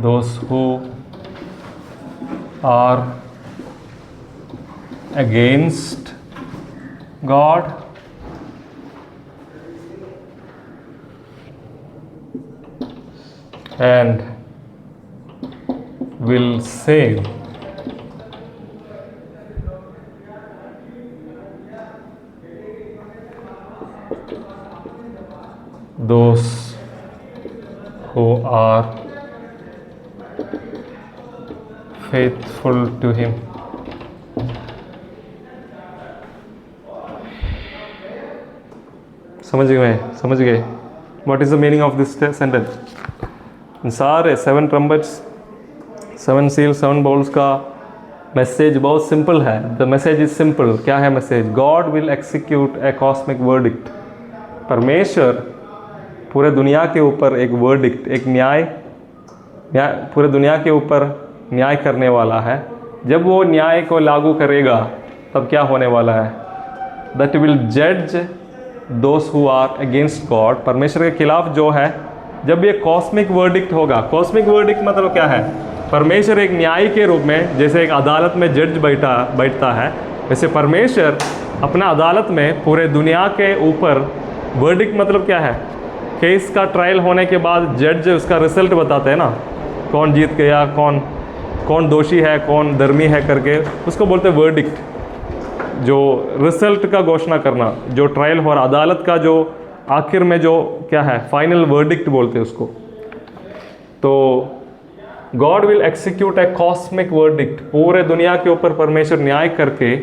those who are against God and will save those who are faithful to him. समझ गए what is the meaning of this sentence? सारे 7 trumpets, 7 seals, 7 bowls का message बहुत simple है। The message is simple. क्या है message? God will execute a cosmic verdict. परमेश्वर पूरे दुनिया के ऊपर एक वर्डिक्ट, एक न्याय पूरे दुनिया के ऊपर न्याय करने वाला है। जब वो न्याय को लागू करेगा तब क्या होने वाला है? दैट विल जज those who are against God. परमेश्वर के खिलाफ जो है, जब ये कॉस्मिक वर्डिक्ट होगा। कॉस्मिक वर्डिक्ट मतलब क्या है? परमेश्वर एक न्याय के रूप में, जैसे एक अदालत में जज बैठता है, वैसे परमेश्वर अपना अदालत में पूरे दुनिया के ऊपर वर्डिक्ट मतलब क्या है? केस का ट्रायल होने के बाद जज उसका रिजल्ट बताते हैं ना, कौन जीत गया, कौन दोषी है, कौन धर्मी है करके, उसको बोलते हैं वर्डिक्ट। जो रिजल्ट का घोषणा करना, जो ट्रायल हो रहा, अदालत का जो आखिर में जो क्या है, फाइनल वर्डिक्ट बोलते हैं उसको। तो God will execute a cosmic verdict. पूरे दुनिया के ऊपर परमेश्वर न्याय करके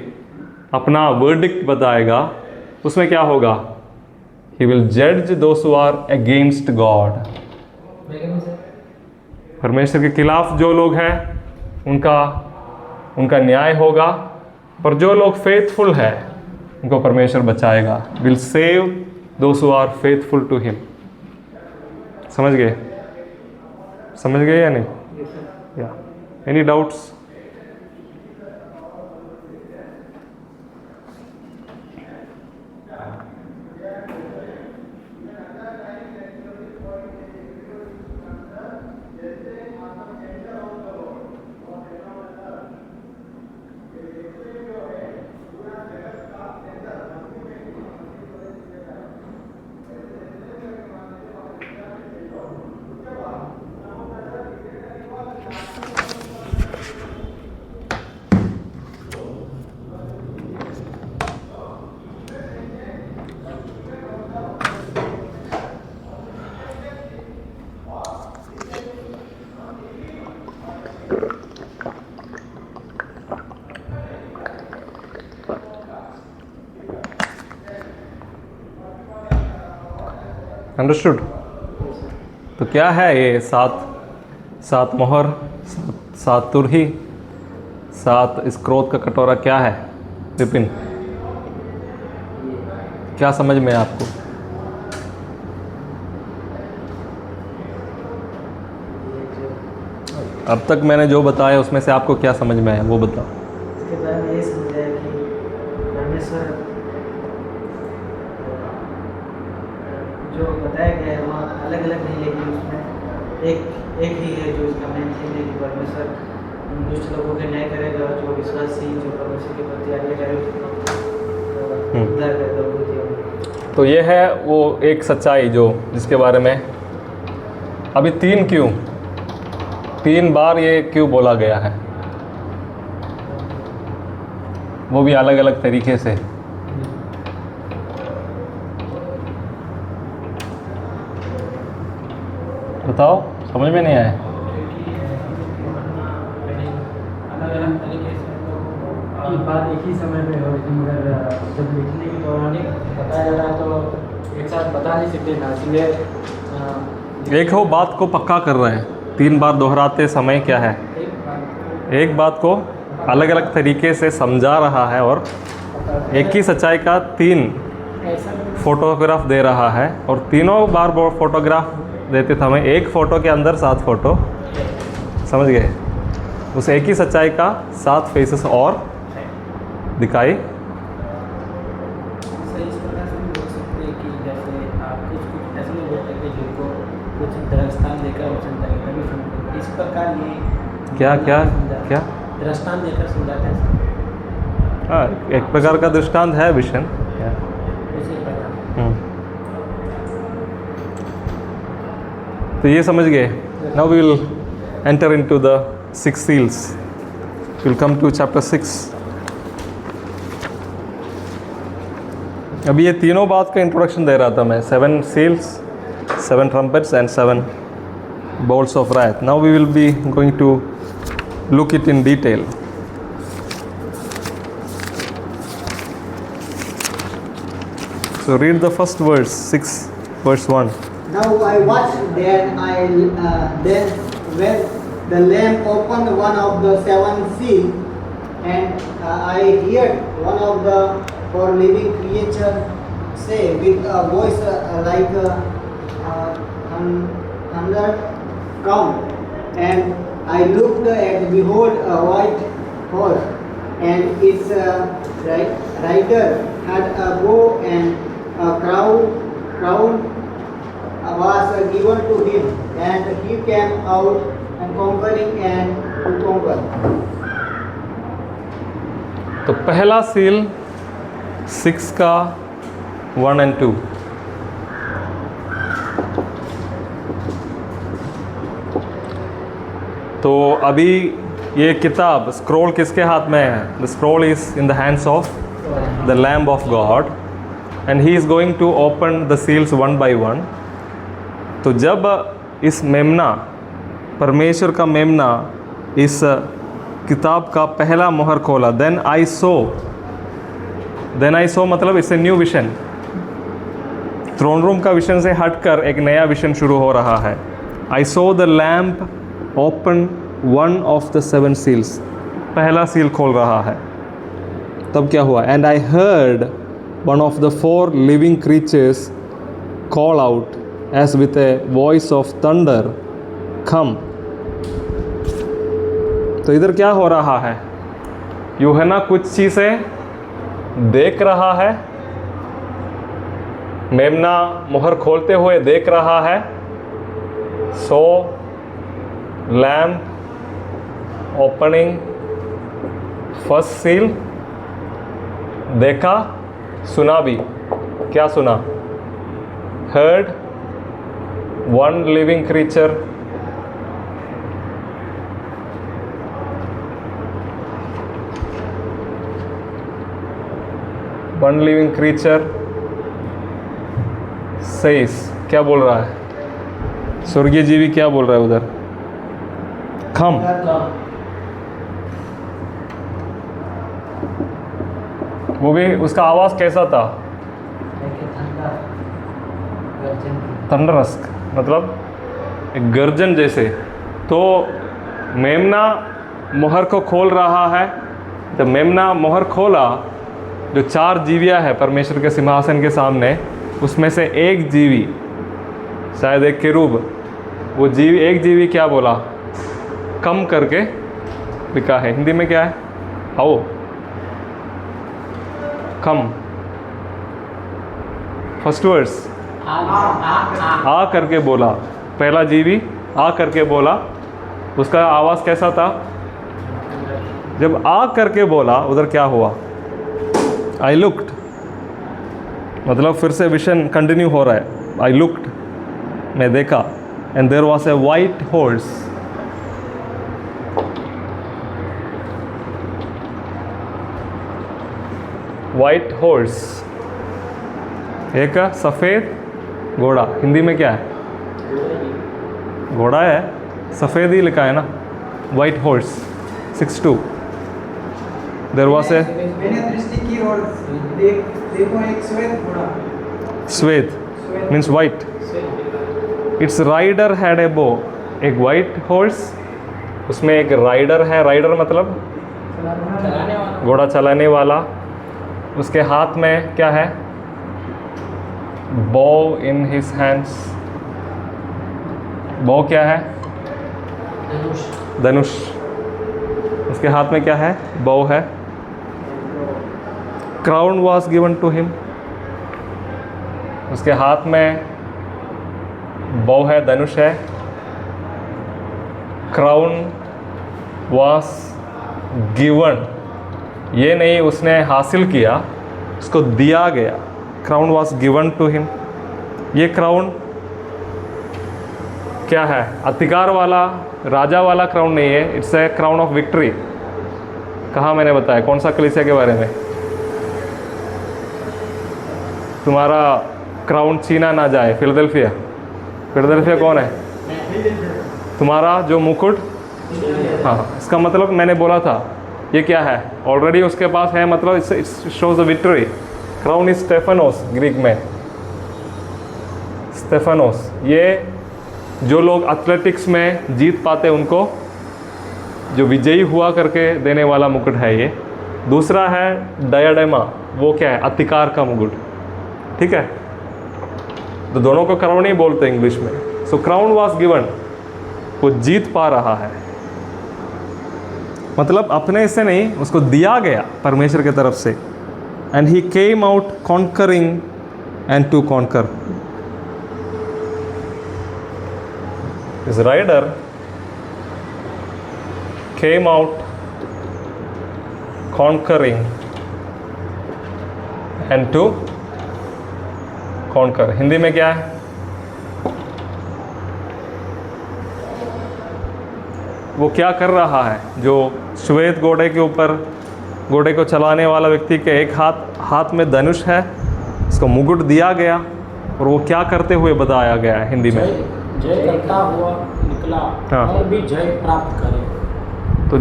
अपना वर्डिक्ट बताएगा। उसमें क्या होगा? ही विल जज those who are against God. परमेश्वर के खिलाफ जो लोग हैं उनका न्याय होगा, पर जो लोग फेथफुल है उनको परमेश्वर बचाएगा। Will save those who are faithful to him. समझ गए या नहीं? या एनी डाउट्स? अंडरस्टूड? तो क्या है ये सात मोहर, 7 तुरही, साथ इस क्रोध का कटोरा क्या है विपिन? क्या समझ में है आपको? अब तक मैंने जो बताया उसमें से आपको क्या समझ में आया वो बताओ। इसके बारे में ये समझा है कि परमेश्वर जो बताया गया है वहाँ अलग अलग नहीं, लेकिन उसमें एक ही है जो इसका मेन थिंग है कि परमेश्वर दुष्ट लोगों के न्याय करेगा और जो विश्वासी जो परमेश्वर के प्रति आज्ञा करेगा उद्धार करेगा। तो ये है वो एक सच्चाई जो जिसके बारे में अभी तीन बार ये क्यों बोला गया है, वो भी अलग अलग तरीके से। बताओ, समझ में नहीं आया? अलग अलग तरीके से की बात एक ही समय में हो, मगर जब लिखने के दौरान बताया जा रहा तो एक साथ बता नहीं सकते ना, इसलिए एक हो बात को पक्का कर रहे हैं, 3 बार दोहराते समय क्या है, एक बात को अलग अलग तरीके से समझा रहा है और एक ही सच्चाई का 3 फोटोग्राफ दे रहा है, और तीनों बार वो फोटोग्राफ देते समय एक फ़ोटो के अंदर 7 फोटो, समझ गए? उस एक ही सच्चाई का 7 फेसेस और दिखाई। सही इस प्रकार से भी बोल सकते हैं कि जैसे आप कुछ ऐसे लोग होते हैं कि जिनको कुछ दृष्टांत देकर वचन तरीका भी समझते हैं, इस प्रकार ये क्या दृष्टांत देकर समझाते हैं। हाँ, एक प्रकार का दृष्टांत है विशन। उसी प्रकार तो ये समझ गए। Now we will enter into the 6 seals. Will come to chapter 6। अभी ये तीनों बात का इंट्रोडक्शन दे रहा था मैं, 7 seals, 7 trumpets and 7 bowls of wrath. Now we will be going to look it in detail. So read the first verse, 6 verse 1. Now I watched, then when the Lamb opened one of the 7 seals, and I heard one of the 4 living creatures say with a voice like thunder, "Come!" And I looked, and behold, a white horse, and its rider had a bow, and a crown was given to him, and he came out and conquering and to conquer. तो पहला seal 6 का 1 and 2। तो अभी ये किताब scroll किसके हाथ में है? The scroll is in the hands of the lamb of God, and he is going to open the seals 1 by 1। तो जब इस मेमना, परमेश्वर का मेमना, इस किताब का पहला मोहर खोला, देन आई सो मतलब it's a new vision. Throne room का विशन से हटकर एक नया विशन शुरू हो रहा है। I saw the lamb open 1 of the 7 seals, पहला सील खोल रहा है। तब क्या हुआ? And I heard one of the 4 living creatures call out as with a voice of thunder, come। तो इधर क्या हो रहा है? यूहन्ना कुछ चीज़ें देख रहा है, मेमना मोहर खोलते हुए देख रहा है। सो लैम्प ओपनिंग फर्स्ट सील, देखा, सुना भी। क्या सुना? हर्ड 1 लिविंग क्रीचर सेस, क्या बोल रहा है? स्वर्गीय जीवी क्या बोल रहा है उधर? खम। वो भी उसका आवाज़ कैसा था? थंडरस्क, मतलब एक गर्जन जैसे। तो मेमना मोहर को खोल रहा है। जब मेमना मोहर खोला, जो 4 जीवियाँ है परमेश्वर के सिंहासन के सामने, उसमें से एक जीवी, शायद एक केरूब, वो जीवी, एक जीवी क्या बोला? कम करके लिखा है। हिंदी में क्या है? आओ, कम। फर्स्ट वर्स आ करके बोला। पहला जीवी आ करके बोला। उसका आवाज़ कैसा था? जब आ करके बोला, उधर क्या हुआ? आई लुक्ड, मतलब फिर से विजन कंटिन्यू हो रहा है। आई लुक्ड, मैं देखा, and there was a white horse. White horse, एक सफ़ेद घोड़ा। हिंदी में क्या है? घोड़ा है, सफ़ेद ही लिखा है ना, white horse. 6:2 there was a, मैंने दृष्टि की और देखो एक श्वेत घोड़ा। श्वेत means white. Its rider had a bow. एक वाइट हॉर्स, उसमें एक राइडर है। राइडर मतलब घोड़ा चलाने वाला। उसके हाथ में क्या है? बो इन हिज हैंड्स। बो क्या है? धनुष। उसके हाथ में क्या है? बो है। Crown was given to him. उसके हाथ में बो है, धनुष है। क्राउन वॉज गिवन, ये नहीं उसने हासिल किया, उसको दिया गया। Crown was given to him. ये क्राउन क्या है? अधिकार वाला, राजा वाला क्राउन नहीं है। It's a crown of victory. कहाँ मैंने बताया? कौन सा कलीसिया के बारे में? तुम्हारा क्राउन छीना ना जाए। फिलाडेल्फिया। फिलाडेल्फिया कौन है? तुम्हारा जो मुकुट। हाँ, इसका मतलब मैंने बोला था, ये क्या है? ऑलरेडी उसके पास है, मतलब it's shows a victory. Crown is Stefanos, Greek में स्टेफानोस। ये जो लोग एथलेटिक्स में जीत पाते उनको जो विजयी हुआ करके देने वाला मुकुट है ये। दूसरा है डायडेमा, वो क्या है? अधिकार का मुकुट। ठीक है, तो दोनों को क्राउन ही बोलते हैं इंग्लिश में। सो क्राउन वॉज गिवन, वो जीत पा रहा है, मतलब अपने से नहीं, उसको दिया गया परमेश्वर की तरफ से। And he came out conquering and to conquer. His rider came out conquering and to conquer। Hindi में क्या है? वो क्या कर रहा है? जो श्वेत घोड़े के ऊपर, घोड़े को चलाने वाला व्यक्ति के एक हाथ में धनुष है, उसको मुकुट दिया गया, और वो क्या करते हुए बताया गया है हिंदी में? जय करता हुआ निकला। हाँ। और भी जय प्राप्त करे। तो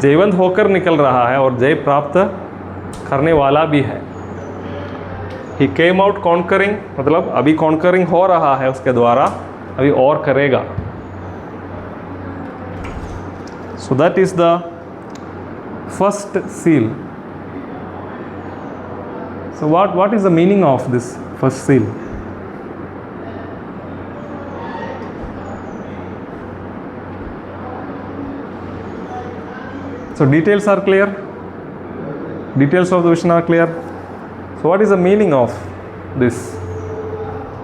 जयवंत होकर निकल रहा है और जय प्राप्त करने वाला भी है। ही केम आउट कॉन्करिंग, मतलब अभी कॉन्करिंग हो रहा है उसके द्वारा, अभी और करेगा। So that is the first seal. So what is the meaning of this first seal? So details are clear. Details of the vision are clear. So what is the meaning of this?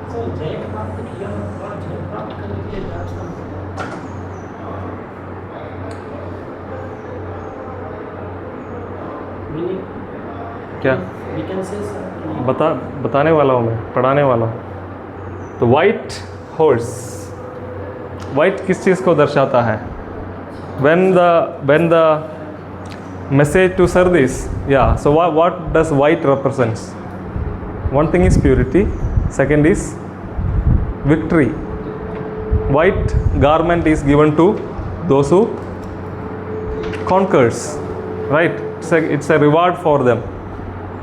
तो जय प्राप्त किया और जय प्राप्त करने के लिए जाता मीनिंग क्या? वी कैन से बताने वाला हूँ मैं, पढ़ाने वाला हूँ। तो वाइट हॉर्स, वाइट किस चीज़ को दर्शाता है? when the message to Sardis, yeah, so what does white represents? One thing is purity, second is victory. White garment is given to those who conquers, right? It's a reward for them.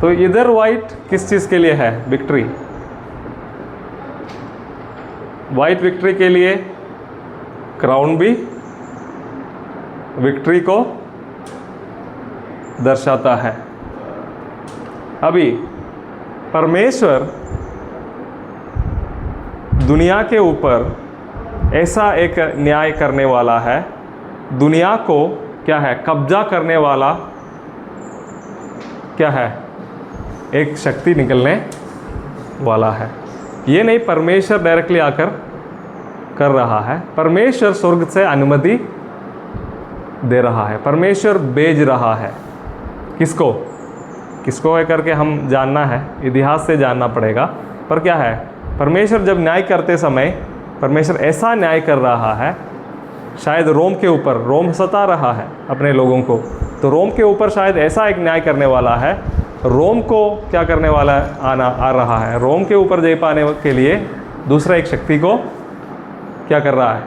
तो इधर white किस चीज़ के लिए है? victory. white victory के लिए crown भी victory को दर्शाता है। अभी परमेश्वर दुनिया के ऊपर ऐसा एक न्याय करने वाला है, दुनिया को क्या है, कब्जा करने वाला क्या है, एक शक्ति निकलने वाला है। ये नहीं परमेश्वर डायरेक्टली आकर कर रहा है, परमेश्वर स्वर्ग से अनुमति दे रहा है, परमेश्वर भेज रहा है। किसको किसको है करके हम जानना है, इतिहास से जानना पड़ेगा। पर क्या है, परमेश्वर जब न्याय करते समय परमेश्वर ऐसा न्याय कर रहा है, शायद रोम के ऊपर, रोम सता रहा है अपने लोगों को, तो रोम के ऊपर शायद ऐसा एक न्याय करने वाला है, रोम को क्या करने वाला आ रहा है, रोम के ऊपर जय पाने के लिए दूसरा एक शक्ति को क्या कर रहा है,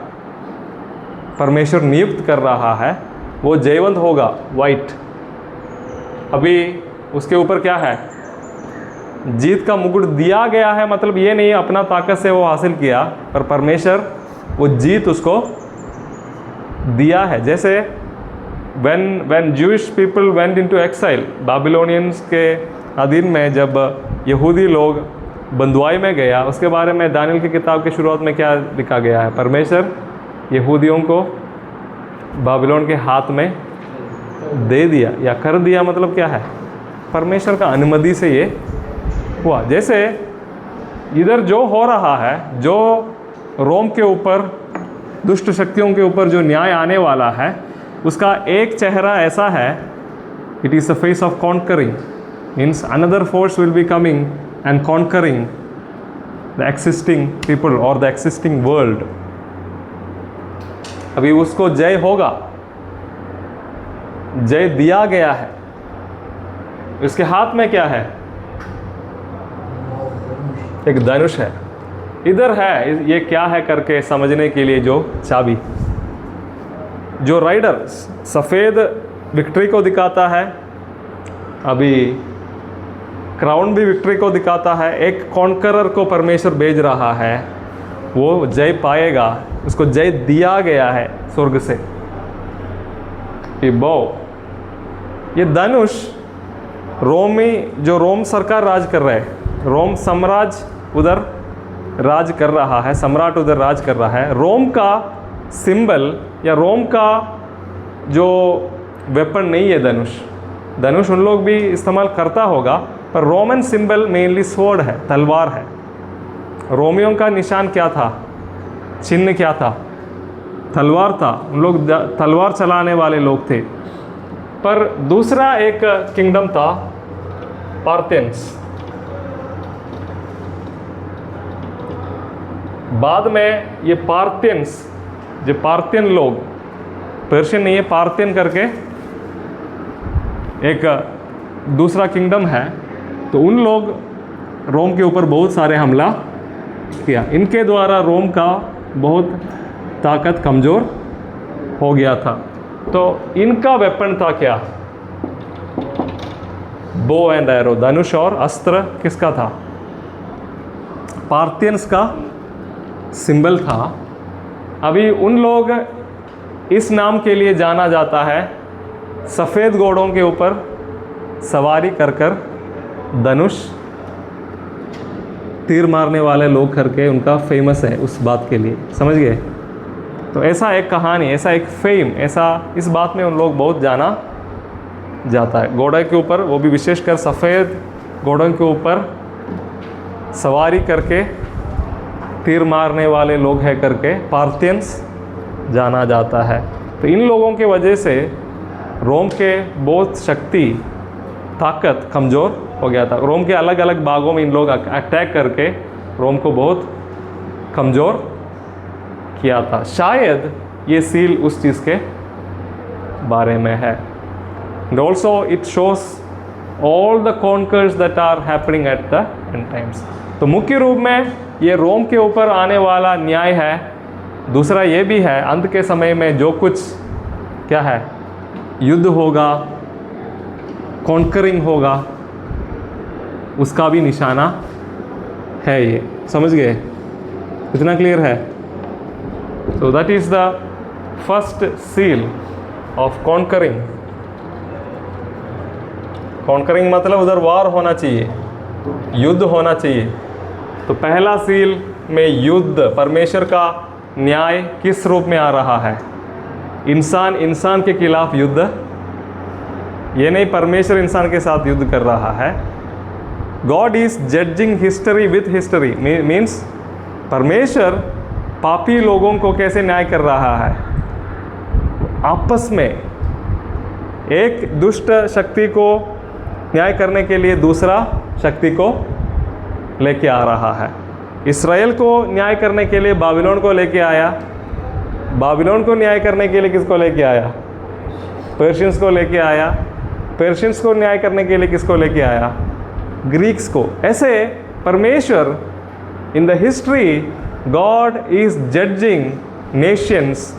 परमेश्वर नियुक्त कर रहा है। वो जयवंत होगा, वाइट। अभी उसके ऊपर क्या है, जीत का मुकुट दिया गया है, मतलब ये नहीं अपना ताकत से वो हासिल किया, पर परमेश्वर वो जीत उसको दिया है। जैसे when Jewish people went into exile, बाबिलोनियंस के अधीन में जब यहूदी लोग बंधुआई में गया, उसके बारे में दानियल की किताब के शुरुआत में क्या लिखा गया है, परमेश्वर यहूदियों को बाबिलोन के हाथ में दे दिया या कर दिया, मतलब क्या है, परमेश्वर का अनुमति से ये हुआ। जैसे इधर जो हो रहा है, जो रोम के ऊपर, दुष्ट शक्तियों के ऊपर जो न्याय आने वाला है, उसका एक चेहरा ऐसा है, it is the face of conquering, means another force will be coming and conquering the existing people और द एक्सिस्टिंग वर्ल्ड। अभी उसको जय होगा, जय दिया गया है। इसके हाथ में क्या है, एक धनुष है। इधर है, ये क्या है करके समझने के लिए जो चाबी, जो राइडर सफ़ेद विक्ट्री को दिखाता है, अभी क्राउन भी विक्ट्री को दिखाता है। एक कॉन्करर को परमेश्वर भेज रहा है, वो जय पाएगा, उसको जय दिया गया है स्वर्ग से। ये बो, ये धनुष रोमी, जो रोम सरकार राज कर रहे हैं, रोम साम्राज्य उधर राज कर रहा है, सम्राट उधर राज कर रहा है। रोम का सिंबल या रोम का जो वेपन नहीं है धनुष, धनुष उन लोग भी इस्तेमाल करता होगा, पर रोमन सिंबल मेनली स्वॉर्ड है, तलवार है। रोमियों का निशान क्या था, चिन्ह क्या था, तलवार था। उन लोग तलवार चलाने वाले लोग थे। पर दूसरा एक किंगडम था, पार्थियंस। बाद में ये पार्थियंस, जो पार्थियन लोग, पर्शियन नहीं है, पार्थियन करके एक दूसरा किंगडम है, तो उन लोग रोम के ऊपर बहुत सारे हमला किया। इनके द्वारा रोम का बहुत ताकत कमज़ोर हो गया था। तो इनका वेपन था क्या, बो एंड एरो, धनुष और अस्त्र किसका था, पार्थियंस का सिंबल था। अभी उन लोग, इस नाम के लिए जाना जाता है, सफ़ेद घोड़ों के ऊपर सवारी कर कर धनुष तीर मारने वाले लोग करके उनका फेमस है उस बात के लिए, समझ गए। तो ऐसा एक कहानी, ऐसा एक फेम, ऐसा इस बात में उन लोग बहुत जाना जाता है। घोड़े के ऊपर, वो भी विशेषकर सफ़ेद घोड़ों के ऊपर सवारी करके तीर मारने वाले लोग हैं करके पार्थियंस जाना जाता है। तो इन लोगों के वजह से रोम के बहुत शक्ति, ताकत कमज़ोर हो गया था। रोम के अलग अलग भागों में इन लोग अटैक करके रोम को बहुत कमज़ोर किया था। शायद ये सील उस चीज़ के बारे में है। And also it shows all the conquers that are happening at the end times. तो मुख्य रूप में ये रोम के ऊपर आने वाला न्याय है। दूसरा ये भी है, अंत के समय में जो कुछ क्या है, युद्ध होगा, कॉन्करिंग होगा, उसका भी निशाना है। ये समझ गए, इतना क्लियर है। So that is the first seal of conquering. Conquering मतलब उधर वार होना चाहिए, युद्ध होना चाहिए. तो पहला सील में युद्ध, परमेश्वर का न्याय किस रूप में आ रहा है? इंसान इंसान के खिलाफ युद्ध, ये नहीं परमेश्वर इंसान के साथ युद्ध कर रहा है. God is judging history with history, means परमेश्वर पापी लोगों को कैसे न्याय कर रहा है? आपस में एक दुष्ट शक्ति को न्याय करने के लिए दूसरा शक्ति को लेके आ रहा है. इस्राएल को न्याय करने के लिए बाबिलोन को लेके आया, बाबिलोन को न्याय करने के लिए किसको लेके आया? पर्शियंस को लेके आया, पर्शियंस को न्याय करने के लिए किसको लेके आया? ग्रीक्स को. ऐसे परमेश्वर in the history God is judging nations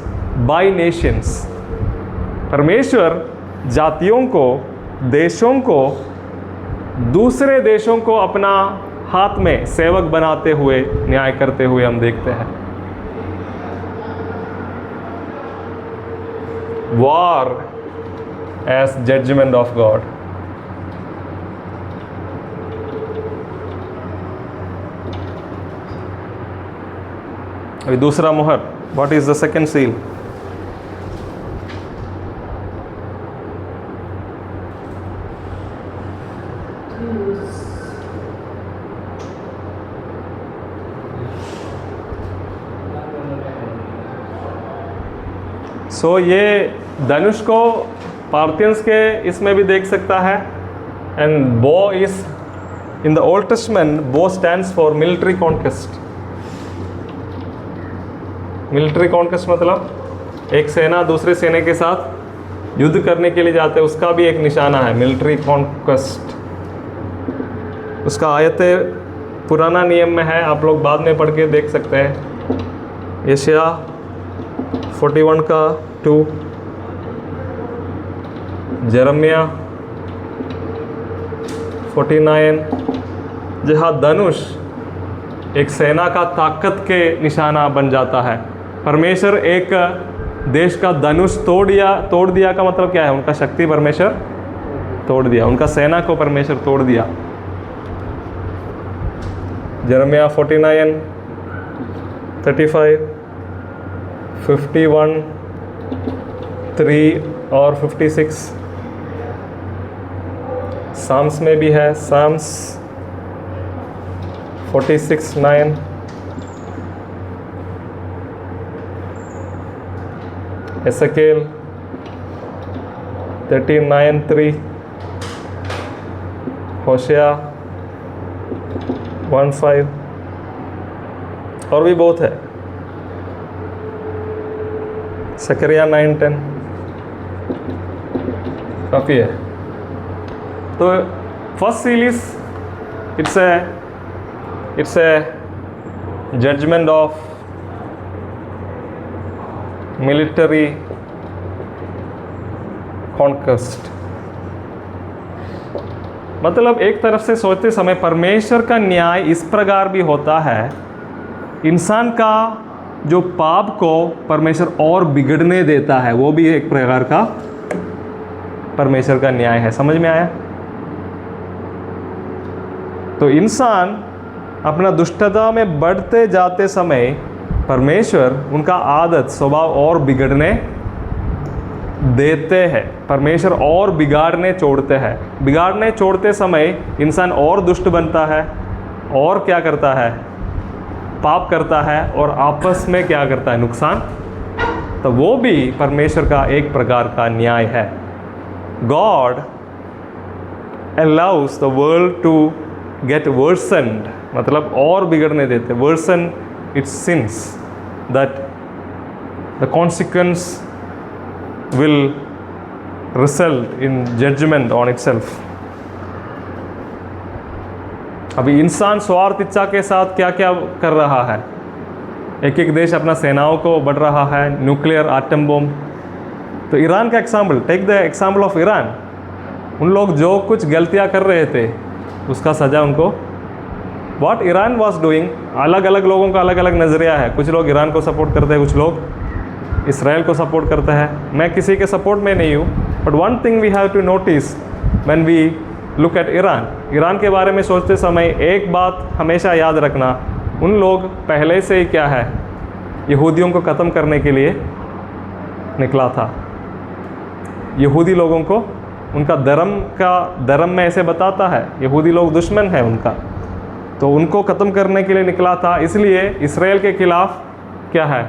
by nations. परमेश्वर जातियों को, देशों को, दूसरे देशों को अपना हाथ में सेवक बनाते हुए न्याय करते हुए हम देखते हैं. War as judgement of God. अभी दूसरा मोहर, what is the second seal? So ये धनुष को पार्थियंस के इसमें भी देख सकता है. And bow is in the Old Testament, bow stands for military conquest. Military conquest मतलब एक सेना दूसरे सेना के साथ युद्ध करने के लिए जाते हैं, उसका भी एक निशाना है मिलिट्री कॉन्क्वेस्ट. उसका आयतें पुराना नियम में है, आप लोग बाद में पढ़ के देख सकते हैं. यशाया 41 का 2, जेरमिया 49, जहाँ धनुष एक सेना का ताकत के निशाना बन जाता है. परमेश्वर एक देश का धनुष तोड़ दिया का मतलब क्या है? उनका शक्ति परमेश्वर तोड़ दिया, उनका सेना को परमेश्वर तोड़ दिया. जेरमिया 49, 35, 51, 3 और 56. साम्स में भी है, साम्स 46, 9, एसेकेल 39, 3, होशिया 1, 5 और भी बहुत है. सकरिया 9, 10 काफ़ी है. तो first seal is it's a judgement of military conquest. मतलब एक तरफ से सोचते समय परमेश्वर का न्याय इस प्रकार भी होता है, इंसान का जो पाप को परमेश्वर और बिगड़ने देता है, वो भी एक प्रकार का परमेश्वर का न्याय है. समझ में आया? तो इंसान अपना दुष्टता में बढ़ते जाते समय परमेश्वर उनका आदत स्वभाव और बिगड़ने देते हैं. परमेश्वर और बिगाड़ने छोड़ते हैं. बिगाड़ने छोड़ते समय इंसान और दुष्ट बनता है और क्या करता है? पाप करता है और आपस में क्या करता है? नुकसान. तो वो भी परमेश्वर का एक प्रकार का न्याय है. God allows the world to get worsened, मतलब और बिगड़ने देते. worsen its sins, that the consequence will result in judgment on itself. अभी इंसान स्वार्थ इच्छा के साथ क्या क्या कर रहा है? एक एक देश अपना सेनाओं को बढ़ रहा है, न्यूक्लियर आटम बम. तो ईरान का example, take the example of Iran. उन लोग जो कुछ गलतियां कर रहे थे उसका सज़ा उनको व्हाट ईरान वाज डूइंग, अलग अलग लोगों का अलग अलग नज़रिया है, कुछ लोग ईरान को सपोर्ट करते हैं, कुछ लोग इसराइल को सपोर्ट करते हैं। मैं किसी के सपोर्ट में नहीं हूँ, but one thing we have to notice when we look at Iran, Iran के बारे में सोचते समय एक बात हमेशा याद रखना, उन लोग पहले से ही क्या है, यहूदियों को ख़त्म करने के लिए निकला था। यहूदी लोगों को उनका धर्म में ऐसे बताता है, यहूदी लोग दुश्मन है उनका, तो उनको ख़त्म करने के लिए निकला था। इसलिए इसराइल के खिलाफ क्या है,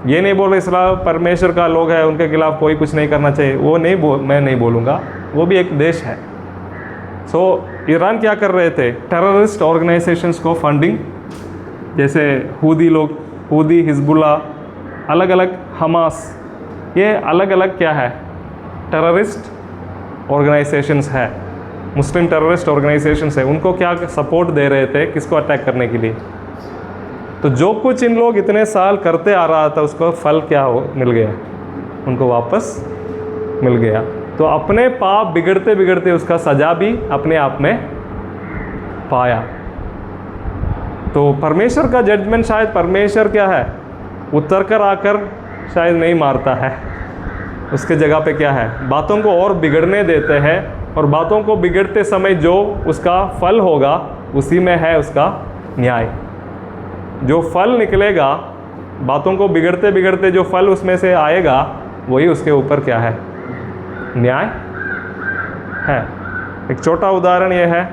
ये नहीं बोल रहे इसराइल परमेश्वर का लोग है, उनके खिलाफ कोई कुछ नहीं करना चाहिए, वो नहीं मैं नहीं बोलूँगा, वो भी एक देश है। सो ईरान क्या कर रहे थे, टेररिस्ट ऑर्गेनाइजेशंस को फंडिंग, जैसे हूदी लोग, हूदी, हिजबुल्ला, अलग अलग हमास, ये अलग अलग क्या है, टेररिस्ट ऑर्गेनाइजेशंस है, मुस्लिम टेररिस्ट ऑर्गेनाइजेशंस है। उनको क्या सपोर्ट दे रहे थे, किसको अटैक करने के लिए। तो जो कुछ इन लोग इतने साल करते आ रहा था उसको फल क्या हो मिल गया, उनको वापस मिल गया। तो अपने पाप बिगड़ते बिगड़ते उसका सज़ा भी अपने आप में पाया। तो परमेश्वर का जजमेंट शायद परमेश्वर क्या है, उतर कर आकर शायद नहीं मारता है, उसके जगह पे क्या है, बातों को और बिगड़ने देते हैं, और बातों को बिगड़ते समय जो उसका फल होगा उसी में है उसका न्याय। जो फल निकलेगा, बातों को बिगड़ते बिगड़ते जो फल उसमें से आएगा, वही उसके ऊपर क्या है, न्याय है। एक छोटा उदाहरण ये है,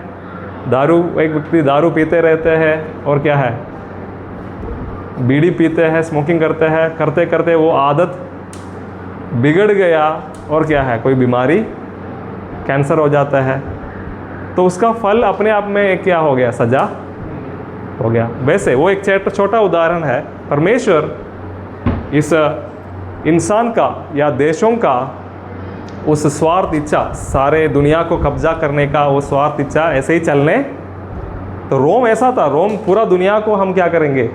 दारू, एक व्यक्ति दारू पीते रहते हैं और क्या है, बीड़ी पीते हैं, स्मोकिंग करते हैं, करते करते वो आदत बिगड़ गया और क्या है, कोई बीमारी, कैंसर हो जाता है, तो उसका फल अपने आप में क्या हो गया, सजा हो गया। वैसे वो एक छोटा उदाहरण है, परमेश्वर इस इंसान का या देशों का उस स्वार्थ इच्छा, सारे दुनिया को कब्जा करने का वो स्वार्थ इच्छा ऐसे ही चलने, तो रोम ऐसा था, रोम पूरा दुनिया को हम क्या करेंगे,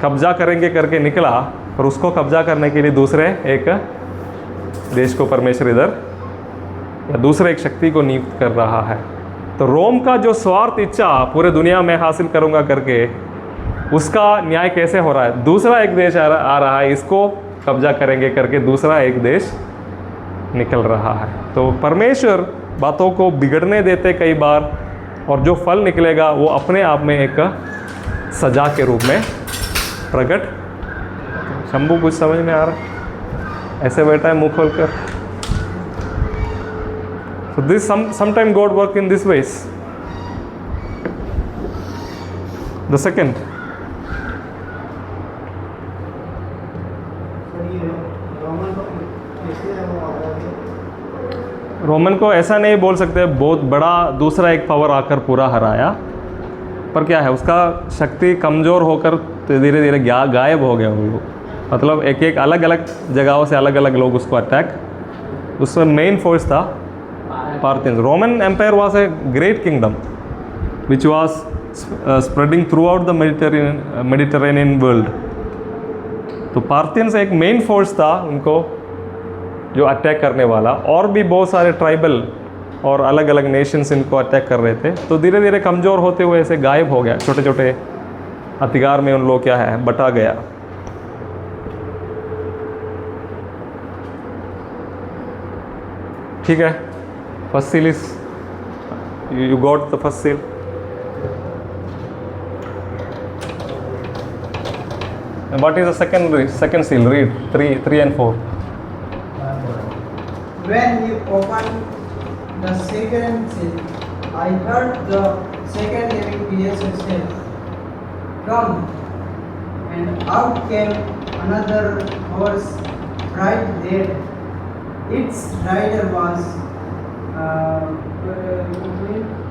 कब्जा करेंगे करके निकला, पर उसको कब्जा करने के लिए दूसरे एक देश को परमेश्वर इधर या दूसरे एक शक्ति को नियुक्त कर रहा है। तो रोम का जो स्वार्थ इच्छा पूरे दुनिया में हासिल करूंगा करके, उसका न्याय कैसे हो रहा है, दूसरा एक देश आ रहा है, इसको कब्जा करेंगे करके दूसरा एक देश निकल रहा है। तो परमेश्वर बातों को बिगड़ने देते कई बार, और जो फल निकलेगा वो अपने आप में एक सजा के रूप में प्रकट। शंभू कुछ समझ में आ रहा, ऐसे बैठा है मुंह खोलकर। So this sometime God work in this ways. The second, Roman को ऐसा नहीं बोल सकते बहुत बड़ा दूसरा एक पावर आकर पूरा हराया, पर क्या है, उसका शक्ति कमज़ोर होकर धीरे धीरे गायब हो गया वो लोग, मतलब एक एक अलग अलग जगहों से अलग अलग लोग उसको अटैक, उसमें मेन फोर्स था Parthians. Roman empire was a great kingdom which was spreading throughout the Mediterranean world. तो पार्थियंस एक मेन फोर्स था उनको जो अटैक करने वाला, और भी बहुत सारे ट्राइबल और अलग अलग नेशंस इनको अटैक कर रहे थे। तो धीरे धीरे कमज़ोर होते हुए ऐसे गायब हो गया, छोटे छोटे अधिकार में उन लोग क्या है बटा गया। ठीक है, first seal is you got the first seal. And what is the second seal? Read 3 and 4. When he opened the second seal, I heard the second living creation say, "Come." And out came another horse, bright red. Its rider was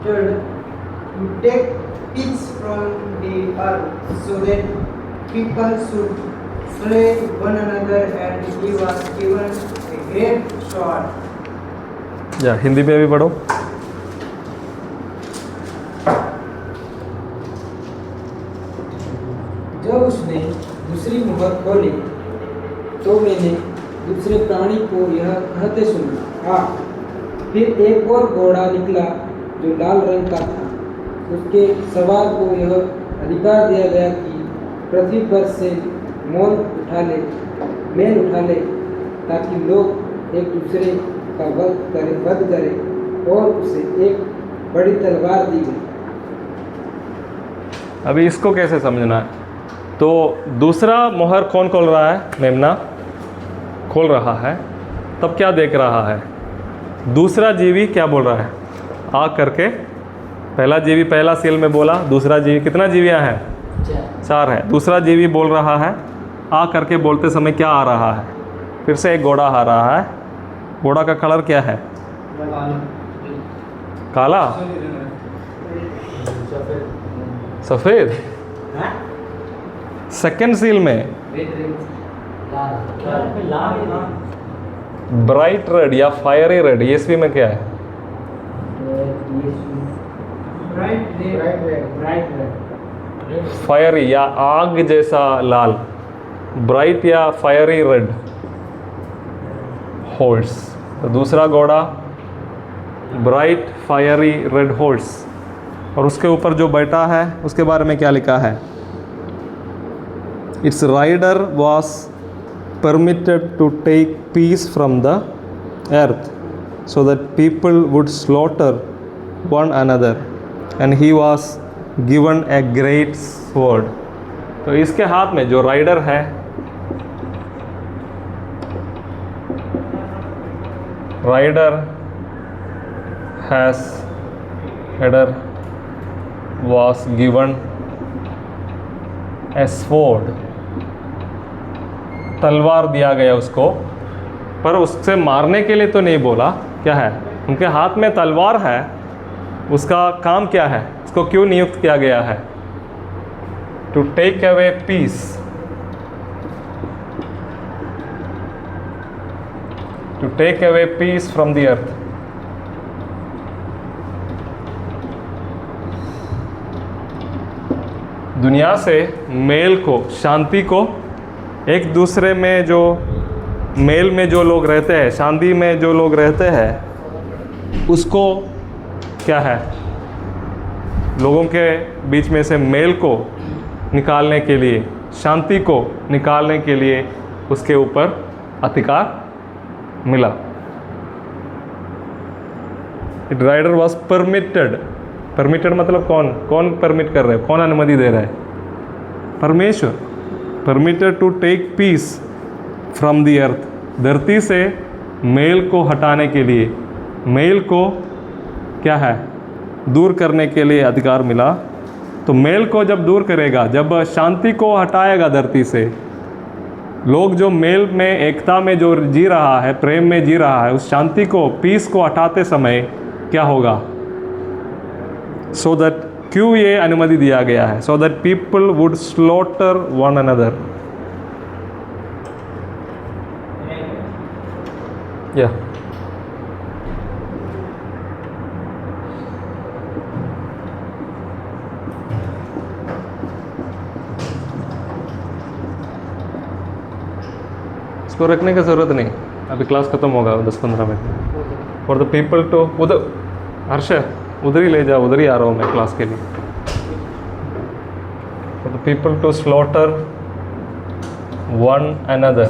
to take pitch from the earth, so that people should slay one another, and he was given a great sword. या हिंदी में भी पढ़ो। जब उसने दूसरी मुहर खोली तो मैंने दूसरे प्राणी को यह कहते सुना, फिर एक और घोड़ा निकला जो लाल रंग का था, उसके सवार को यह अधिकार दिया गया कि पृथ्वी पर से मेल उठा ले ताकि लोग एक दूसरे का वध करें और उसे एक बड़ी तलवार दी गई। अभी इसको कैसे समझना है? तो दूसरा मोहर कौन खोल रहा है? मेमना खोल रहा है। तब क्या देख रहा है? दूसरा जीवी क्या बोल रहा है? आ करके पहला जीवी पहला सील में बोला, दूसरा जीवी, कितना जीवियाँ हैं? 4 है। दूसरा जीवी बोल रहा है, आ करके बोलते समय क्या आ रहा है? फिर से एक घोड़ा आ रहा है। घोड़ा का कलर क्या है? काला, सफ़ेद। सेकेंड सील में ब्राइट रेड या फायरी रेड। ईएसवी में क्या है? फायरी या आग जैसा लाल, ब्राइट या फायरी रेड हॉर्स। तो दूसरा घोड़ा ब्राइट फायरी रेड हॉर्स, और उसके ऊपर जो बैठा है उसके बारे में क्या लिखा है? Its rider was permitted to take peace from the earth so that people would slaughter one another and he was given a great sword। तो इसके हाथ में जो राइडर है, rider was given a sword, तलवार दिया गया उसको, पर उससे मारने के लिए तो नहीं बोला। क्या है? उनके हाथ में तलवार है, उसका काम क्या है? उसको क्यों नियुक्त किया गया है? To take away peace, to take away peace from the earth. दुनिया से मेल को, शांति को, एक दूसरे में जो मेल में जो लोग रहते हैं, शांति में जो लोग रहते हैं, उसको क्या है? लोगों के बीच में से मेल को निकालने के लिए, शांति को निकालने के लिए उसके ऊपर अधिकार मिला। It rider was permitted. Permitted मतलब कौन परमिट कर रहा है? कौन अनुमति दे रहा है? परमेश्वर। Permitted to take peace from the earth, धरती से मेल को हटाने के लिए, मेल को क्या है? दूर करने के लिए अधिकार मिला। तो मेल को जब दूर करेगा, जब शांति को हटाएगा धरती से, लोग जो मेल में, एकता में जो जी रहा है, प्रेम में जी रहा है, उस शांति को, पीस को हटाते समय क्या होगा? सो दैट, क्यों ये अनुमति दिया गया है? So that people would slaughter one another. या इसको रखने की ज़रूरत नहीं, अभी क्लास ख़त्म होगा 10-15 minute. For the people to, उधर हर्ष उधर ही ले जाओ, उधर ही आ रहा हूँ मैं क्लास के लिए। For the people to slaughter one another.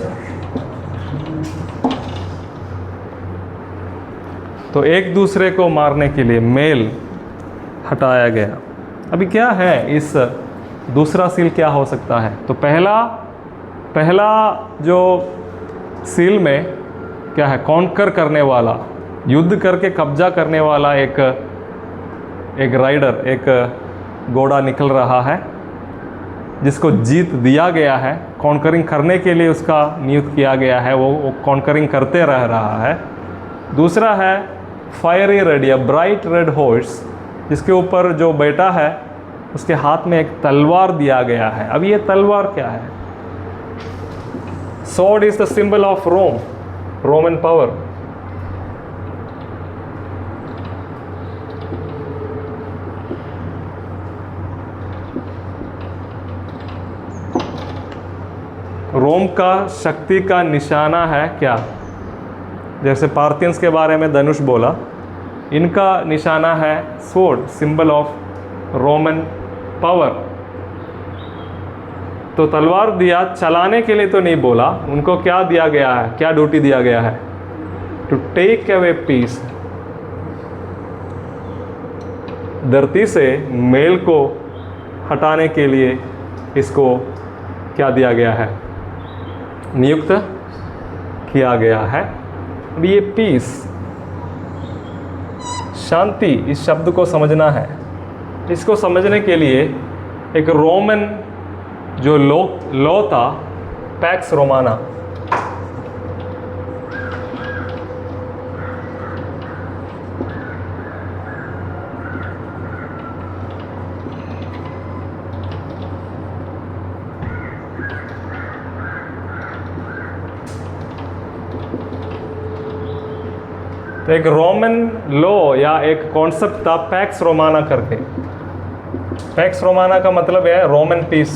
तो एक दूसरे को मारने के लिए मेल हटाया गया। अभी क्या है इस दूसरा सील, क्या हो सकता है? तो पहला जो सील में क्या है? कॉन्कर करने वाला, युद्ध करके कब्जा करने वाला एक राइडर, एक घोड़ा निकल रहा है, जिसको जीत दिया गया है, कॉन्करिंग करने के लिए उसका नियुक्त किया गया है, वो कॉन्करिंग करते रह रहा है। दूसरा है फायरी रेड या ब्राइट रेड हॉर्स, जिसके ऊपर जो बैठा है उसके हाथ में एक तलवार दिया गया है। अब ये तलवार क्या है? Sword is the symbol of Rome, Roman power. Rome का शक्ति का निशाना है क्या? जैसे पार्थियंस के बारे में धनुष बोला, इनका निशाना है sword, symbol of Roman power. तो तलवार दिया चलाने के लिए तो नहीं बोला, उनको क्या दिया गया है, क्या ड्यूटी दिया गया है? To take away peace. धरती से मेल को हटाने के लिए इसको क्या दिया गया है? नियुक्त किया गया है। अब ये पीस, शांति, इस शब्द को समझना है। इसको समझने के लिए एक रोमन जो लॉ था, पैक्स रोमाना, तो एक रोमन लॉ या एक कॉन्सेप्ट था पैक्स रोमाना करके। पैक्स रोमाना का मतलब है रोमन पीस।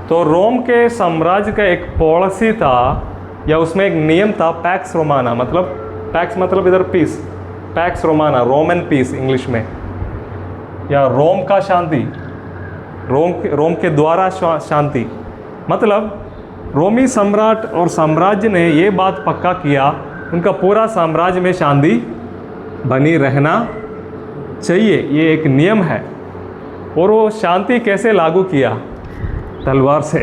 तो रोम के साम्राज्य का एक पॉलिसी था या उसमें एक नियम था पैक्स रोमाना, मतलब पैक्स मतलब इधर peace, pax Romana Roman peace English में, या रोम का शांति, रोम के द्वारा शांति। मतलब रोमी सम्राट और साम्राज्य ने ये बात पक्का किया उनका पूरा साम्राज्य में शांति बनी रहना चाहिए, ये एक नियम है। और वो शांति कैसे लागू किया? तलवार से।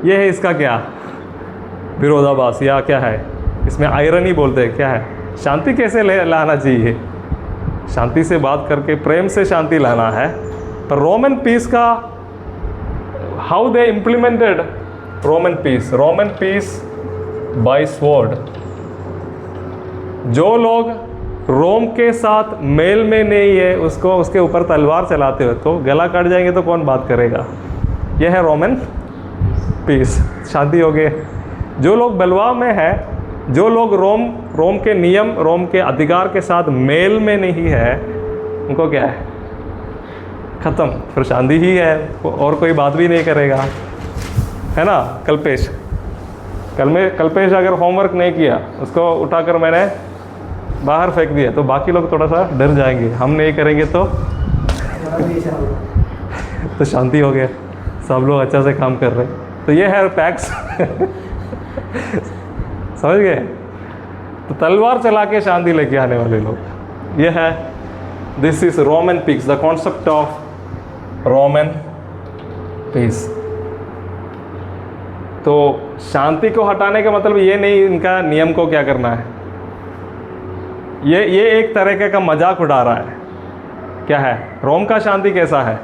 ये है इसका क्या विरोधाभास या क्या है, इसमें आयरनी बोलते हैं, क्या है? शांति कैसे लाना चाहिए? शांति से बात करके प्रेम से शांति लाना है। पर रोमन पीस का how they implemented Roman peace by sword. जो लोग रोम के साथ मेल में नहीं है उसको उसके ऊपर तलवार चलाते हो तो गला कट जाएंगे तो कौन बात करेगा? यह है रोमन पीस, शांति हो गए। जो लोग बलवा में है, जो लोग रोम के नियम, रोम के अधिकार के साथ मेल में नहीं है, उनको क्या है? ख़त्म, फिर शांति ही है, और कोई बात भी नहीं करेगा, है ना? कल्पेश अगर होमवर्क नहीं किया, उसको उठाकर मैंने बाहर फेंक दिया तो बाकी लोग थोड़ा सा डर जाएंगे, हम नहीं करेंगे तो शांति हो गया, सब लोग अच्छा से काम कर रहे हैं। तो ये है पैक्स समझ गए? तो तलवार चला के शांति लेके आने वाले लोग, ये है this is Roman peace, the concept of Roman peace. तो शांति को हटाने का मतलब ये नहीं इनका नियम को क्या करना है, ये एक तरीके का मजाक उड़ा रहा है। क्या है? रोम का शांति कैसा है?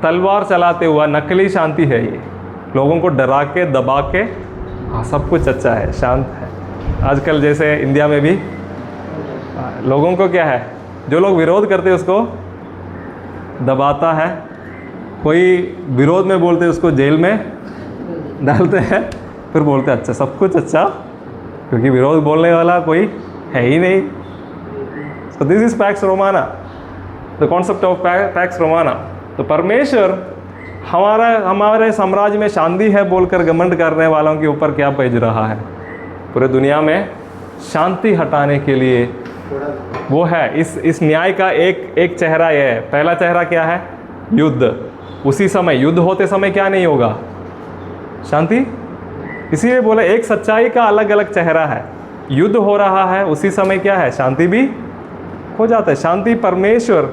तलवार चलाते हुआ नकली शांति है ये, लोगों को डरा के दबा के, हाँ सब कुछ अच्छा है, शांत है। आजकल जैसे इंडिया में भी लोगों को क्या है, जो लोग विरोध करते हैं उसको दबाता है, कोई विरोध में बोलते हैं उसको जेल में डालते हैं, फिर बोलते हैं अच्छा सब कुछ अच्छा, क्योंकि विरोध बोलने वाला कोई है ही नहीं। So this is PACS Romana, the concept of PACS Romana. तो परमेश्वर हमारे साम्राज्य में शांति है बोलकर घमंड करने वालों के ऊपर क्या भेज रहा है? पूरे दुनिया में शांति हटाने के लिए वो है। इस न्याय का एक चेहरा ये है। पहला चेहरा क्या है? युद्ध। उसी समय युद्ध होते समय क्या नहीं होगा? शांति। इसीलिए बोले एक सच्चाई का अलग अलग चेहरा है। युद्ध हो रहा है उसी समय क्या है? शांति भी हो जाता है। शांति परमेश्वर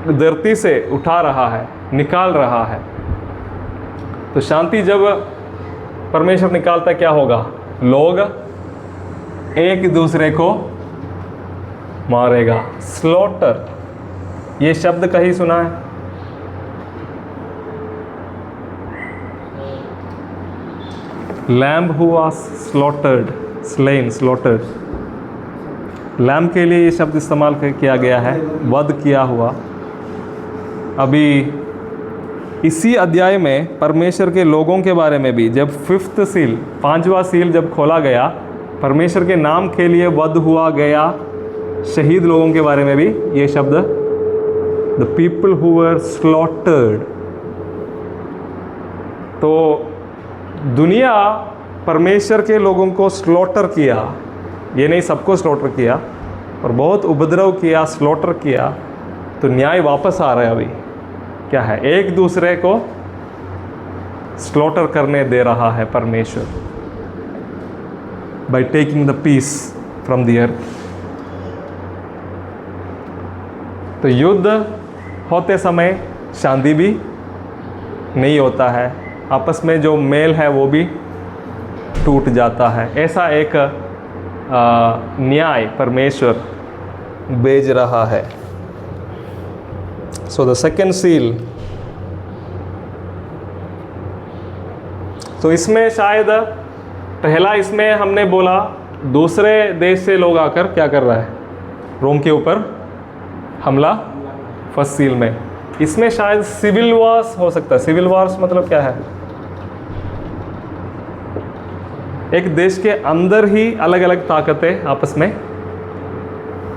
धरती से उठा रहा है, निकाल रहा है। तो शांति जब परमेश्वर निकालता क्या होगा? लोग एक दूसरे को मारेगा। स्लॉटर, ये शब्द कहीं सुना है? Lamb who was slaughtered, slain, slaughtered. Lamb के लिए ये शब्द इस्तेमाल किया गया है, वध किया हुआ। अभी इसी अध्याय में परमेश्वर के लोगों के बारे में भी, जब 5th सील, 5वां सील जब खोला गया, परमेश्वर के नाम के लिए वध हुआ गया शहीद लोगों के बारे में भी ये शब्द, the people who were slaughtered. तो दुनिया परमेश्वर के लोगों को स्लॉटर किया, ये नहीं सबको स्लॉटर किया, और बहुत उपद्रव किया, स्लॉटर किया, तो न्याय वापस आ रहा है। अभी क्या है, एक दूसरे को स्लॉटर करने दे रहा है परमेश्वर, by taking the peace from the earth. तो युद्ध होते समय शांति भी नहीं होता है, आपस में जो मेल है वो भी टूट जाता है। ऐसा एक न्याय परमेश्वर भेज रहा है। सो द सेकेंड सील, तो इसमें शायद पहला इसमें हमने बोला दूसरे देश से लोग आकर क्या कर रहा है, रोम के ऊपर हमला, फर्स्ट सील में। इसमें शायद सिविल वॉर्स हो सकता है। सिविल वॉर्स मतलब क्या है, एक देश के अंदर ही अलग अलग ताकतें आपस में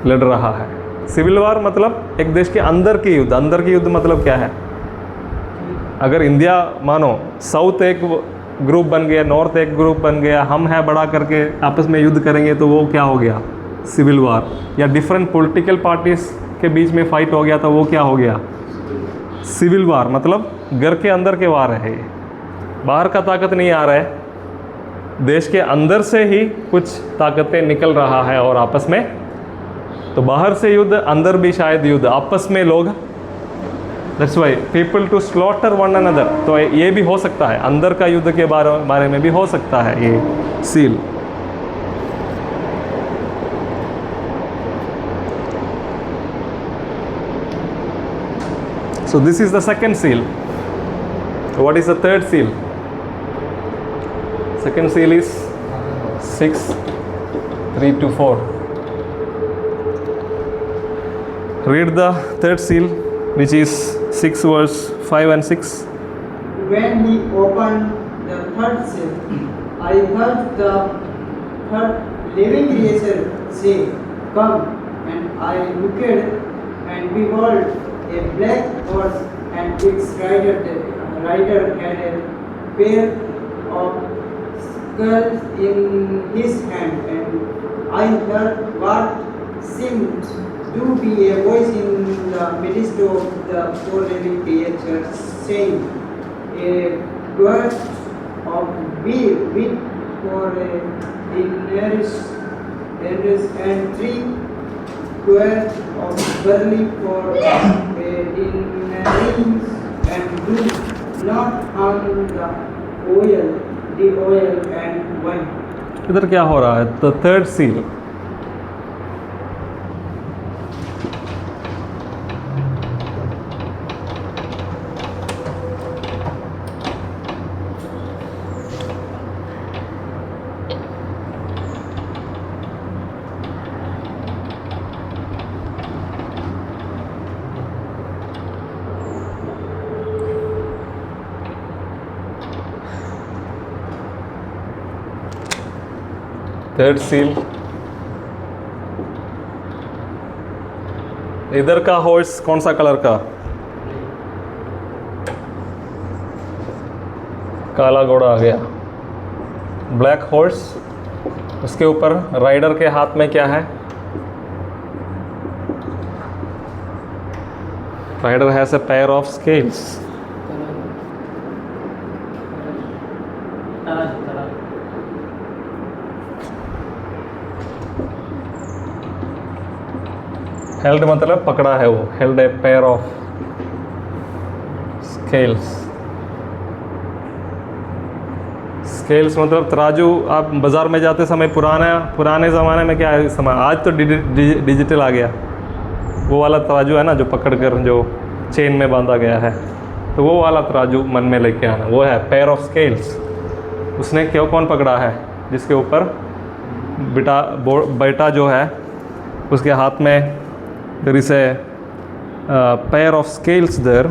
लड़ रहा है। सिविल वॉर मतलब एक देश के अंदर की युद्ध। अंदर की युद्ध मतलब क्या है, अगर इंडिया मानो साउथ एक ग्रुप बन गया, नॉर्थ एक ग्रुप बन गया, हम है बड़ा करके आपस में युद्ध करेंगे तो वो क्या हो गया, सिविल वॉर। या डिफरेंट पॉलिटिकल पार्टीज के बीच में फाइट हो गया तो वो क्या हो गया, सिविल वॉर। मतलब घर के अंदर के वार है ये, बाहर का ताकत नहीं आ रहा है, देश के अंदर से ही कुछ ताकतें निकल रहा है और आपस में। तो बाहर से युद्ध, अंदर भी शायद युद्ध, आपस में लोग, that's why people to slaughter one another. तो ये भी हो सकता है, अंदर का युद्ध के बारे में भी हो सकता है ये seal. So this is the second seal. What is the third seal? Second seal is 6:3-4. Read the third seal, which is 6 verse 5 and 6. When he opened the third seal, I heard the third living creature say, "Come." And I looked, and behold, a black horse, and its rider had a pair of skulls in his hand. And I heard what seemed to be a voice in the midst of the four living creatures, saying, "A quart of wheat for a denarius, and 3 quarts of barley for a denarius, and do not harm the oil and wine." इधर क्या हो रहा है, the third seal. Third seal, इधर का horse कौन सा colour का, काला घोड़ा आ गया, ब्लैक हॉर्स। उसके ऊपर राइडर के हाथ में क्या है, rider has a pair of scales. Held मतलब पकड़ा है वो, held a pair of scales. Scales मतलब तराजू। आप बाज़ार में जाते समय पुराने ज़माने में क्या है समय, आज तो डिजिटल आ गया, वो वाला तराजू है ना जो पकड़ कर जो चेन में बांधा गया है, तो वो वाला तराजू मन में लेके आना, वो है पेयर ऑफ स्केल्स। उसने क्यों कौन पकड़ा है, जिसके ऊपर बेटा जो है उसके हाथ में there is a pair of scales there,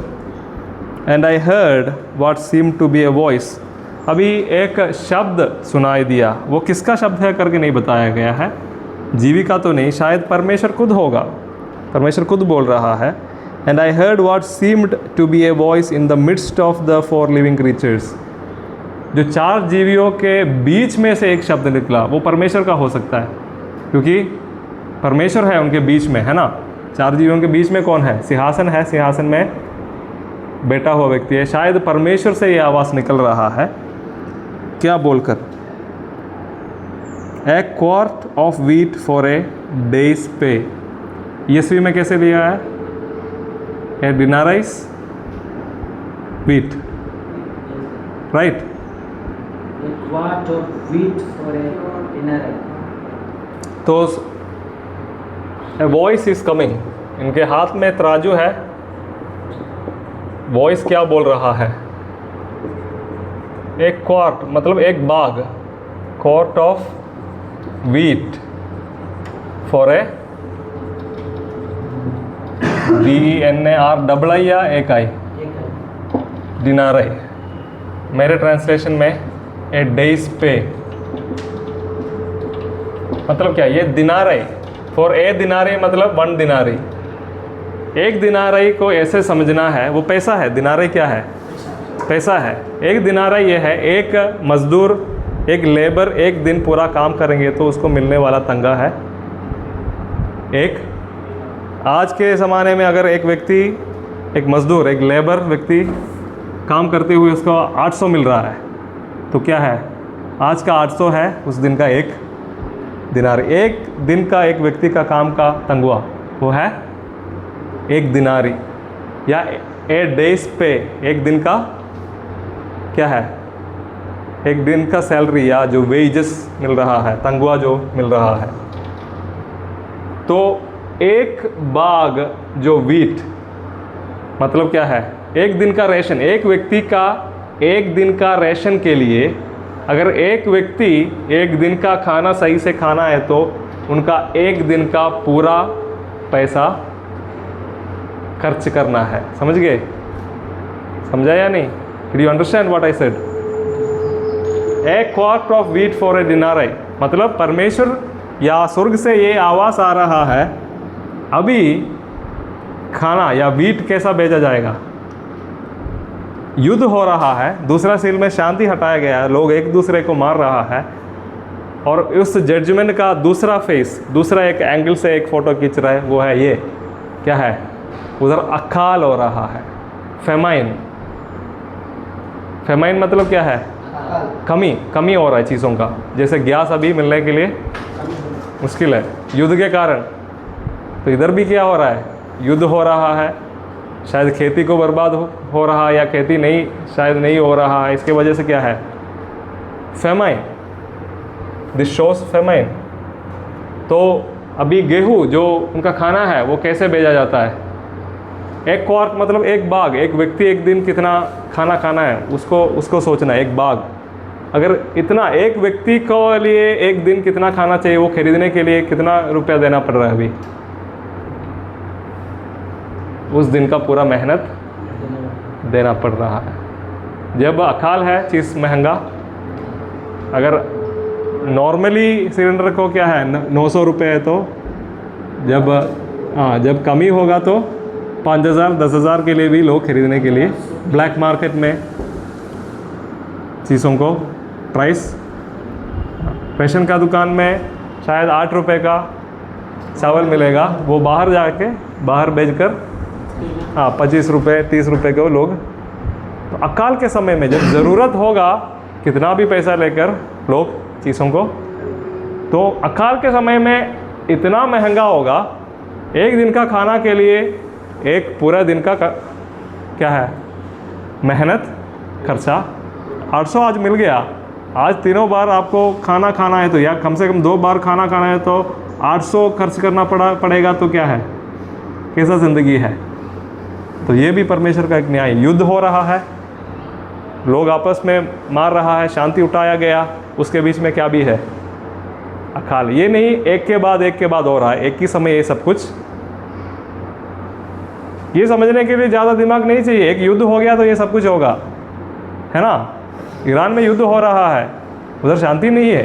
and I heard what seemed to be a voice. अभी एक शब्द सुनाई दिया, वो किसका शब्द है करके नहीं बताया गया है, जीविका तो नहीं, शायद परमेश्वर खुद होगा, परमेश्वर खुद बोल रहा है। And I heard what seemed to be a voice in the midst of the 4 living creatures. जो 4 जीवियों के बीच में से एक शब्द निकला वो परमेश्वर का हो सकता है, क्योंकि परमेश्वर है उनके बीच में, है ना। 4 जीवियों के बीच में कौन है? सिंहासन है, सिंहासन में बैठा हुआ व्यक्ति है। शायद परमेश्वर से ये आवाज़ निकल रहा है, क्या बोलकर? A quart of wheat for a day's pay. ESV में कैसे लिया है? A denarius wheat, right. A quart of wheat for a denarii. तो ए वॉइस इज कमिंग, इनके हाथ में तराजू है। वॉइस क्या बोल रहा है? एक क्वार्ट मतलब एक बाग, quart of wheat for a DENAR या एक आई डिनाराई। मेरे ट्रांसलेशन में ए डेज पे मतलब क्या? ये दिनाराई फॉर ए दिनारी मतलब 1 दिनारी। एक दिनाराई को ऐसे समझना है, वो पैसा है। दिनाराई क्या है? पैसा है। एक दिनाराई ये है, एक मजदूर, एक लेबर एक दिन पूरा काम करेंगे तो उसको मिलने वाला तंगा है एक। आज के ज़माने में अगर एक व्यक्ति, एक मजदूर, एक लेबर व्यक्ति काम करते हुए उसको 800 मिल रहा है तो क्या है? आज का 800 है उस दिन का एक दिनार। एक दिन का एक व्यक्ति का काम का तंगुआ वो है एक दिनारी, या ए डेज पे एक दिन का क्या है? एक दिन का सैलरी या जो वेजेस मिल रहा है, तंगुआ जो मिल रहा है। तो एक बाग जो व्हीट मतलब क्या है? एक दिन का रेशन। एक व्यक्ति का एक दिन का रेशन के लिए अगर एक व्यक्ति एक दिन का खाना सही से खाना है तो उनका एक दिन का पूरा पैसा खर्च करना है। समझ गए? समझा या नहीं? Did you understand what I said? A quart of wheat for a denarii मतलब परमेश्वर या स्वर्ग से ये आवाज़ आ रहा है, अभी खाना या व्हीट कैसा भेजा जाएगा? युद्ध हो रहा है, दूसरा सील में शांति हटाया गया है, लोग एक दूसरे को मार रहा है, और उस जजमेंट का दूसरा फेस, दूसरा एक एंगल से एक फ़ोटो खींच रहा है, वो है ये क्या है? उधर अकाल हो रहा है, फेमाइन। फेमाइन मतलब क्या है? कमी हो रहा है चीज़ों का। जैसे गैस अभी मिलने के लिए मुश्किल है युद्ध के कारण, तो इधर भी क्या हो रहा है? युद्ध हो रहा है। शायद खेती को बर्बाद हो रहा है, या खेती नहीं, शायद नहीं हो रहा है। इसके वजह से क्या है? फेमाइन। This shows famine. तो अभी गेहूँ जो उनका खाना है वो कैसे भेजा जाता है? एक क्वार्ट मतलब एक बाग। एक व्यक्ति एक दिन कितना खाना खाना है उसको सोचना है। एक बाग अगर इतना एक व्यक्ति को लिए एक दिन कितना खाना चाहिए वो खरीदने के लिए कितना रुपया देना पड़ रहा है अभी? उस दिन का पूरा मेहनत देना पड़ रहा है। जब अकाल है चीज़ महंगा। अगर नॉर्मली सिलेंडर को क्या है 900 रुपये है, तो जब कमी होगा तो 5000 10,000 के लिए भी लोग खरीदने के लिए ब्लैक मार्केट में चीज़ों को प्राइस। रेशन का दुकान में शायद 8 रुपये का चावल मिलेगा, वो बाहर बेचकर 25 रुपये 30 रुपये के लोग। तो अकाल के समय में जब ज़रूरत होगा कितना भी पैसा लेकर लोग चीज़ों को, तो अकाल के समय में इतना महंगा होगा। एक दिन का खाना के लिए एक पूरा दिन का क्या है मेहनत खर्चा। 800 आज मिल गया, आज तीनों बार आपको खाना खाना है तो, या कम से कम 2 बार खाना खाना है तो 800 खर्च करना पड़ेगा। तो क्या है, कैसा ज़िंदगी है? तो ये भी परमेश्वर का एक न्याय। युद्ध हो रहा है, लोग आपस में मार रहा है, शांति उठाया गया, उसके बीच में क्या भी है? अकाल। ये नहीं एक के बाद हो रहा है, एक ही समय ये सब कुछ। ये समझने के लिए ज़्यादा दिमाग नहीं चाहिए। एक युद्ध हो गया तो ये सब कुछ होगा, है ना। ईरान में युद्ध हो रहा है, उधर शांति नहीं है,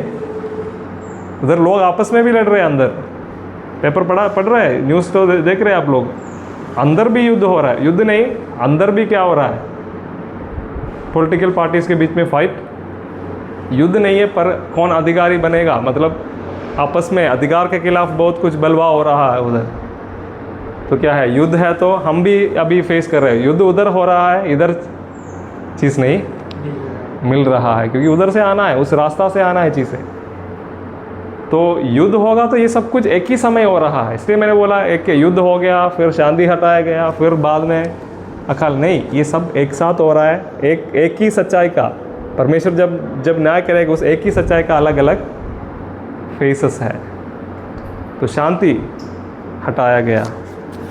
उधर लोग आपस में भी लड़ रहे हैं। अंदर पेपर पढ़ रहे हैं, न्यूज़ तो देख रहे हैं आप लोग। अंदर भी युद्ध हो रहा है। युद्ध नहीं, अंदर भी क्या हो रहा है? पॉलिटिकल पार्टीज़ के बीच में फाइट युद्ध नहीं है, पर कौन अधिकारी बनेगा, मतलब आपस में अधिकार के खिलाफ बहुत कुछ बलवा हो रहा है उधर। तो क्या है, युद्ध है, तो हम भी अभी फेस कर रहे हैं युद्ध। उधर हो रहा है, इधर चीज़ नहीं मिल रहा है, क्योंकि उधर से आना है, उस रास्ता से आना है चीज़ें। तो युद्ध होगा तो ये सब कुछ एक ही समय हो रहा है। इसलिए मैंने बोला एक युद्ध हो गया, फिर शांति हटाया गया, फिर बाद में अकाल, नहीं, ये सब एक साथ हो रहा है। एक ही सच्चाई का परमेश्वर जब न्याय करेगा, उस एक ही सच्चाई का अलग अलग फेसेस है। तो शांति हटाया गया।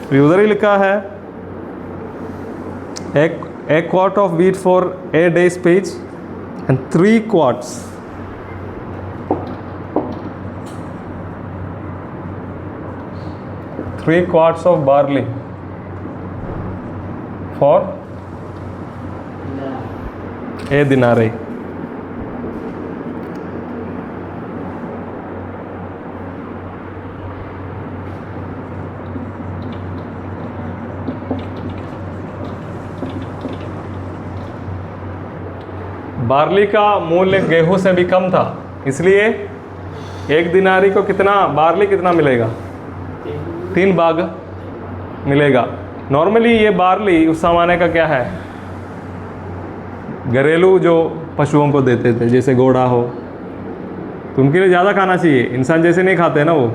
फिर उधर ही लिखा है एक quart of wheat for a day's pay and 3 quarts of barley for a dinari. Barley का मूल्य गेहूं से भी कम था, इसलिए 1 दिनारी को कितना बार्ली कितना मिलेगा? 3 भाग मिलेगा। नॉर्मली ये बार्ली उस ज़माने का क्या है, घरेलू जो पशुओं को देते थे, जैसे घोड़ा हो, तो उनके लिए ज़्यादा खाना चाहिए, इंसान जैसे नहीं खाते ना वो,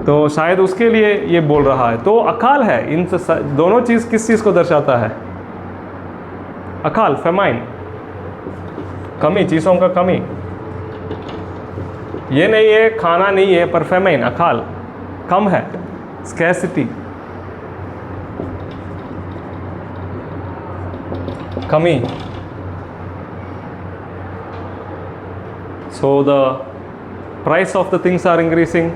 तो शायद उसके लिए ये बोल रहा है। तो अकाल है, इन दोनों चीज़ किस चीज़ को दर्शाता है? अकाल, फेमाइन, कमी, चीज़ों का कमी। ये नहीं है खाना नहीं है, पर फेमाइन, अकाल, कम है, स्कैसिटी, कमी। So the price of the things are increasing.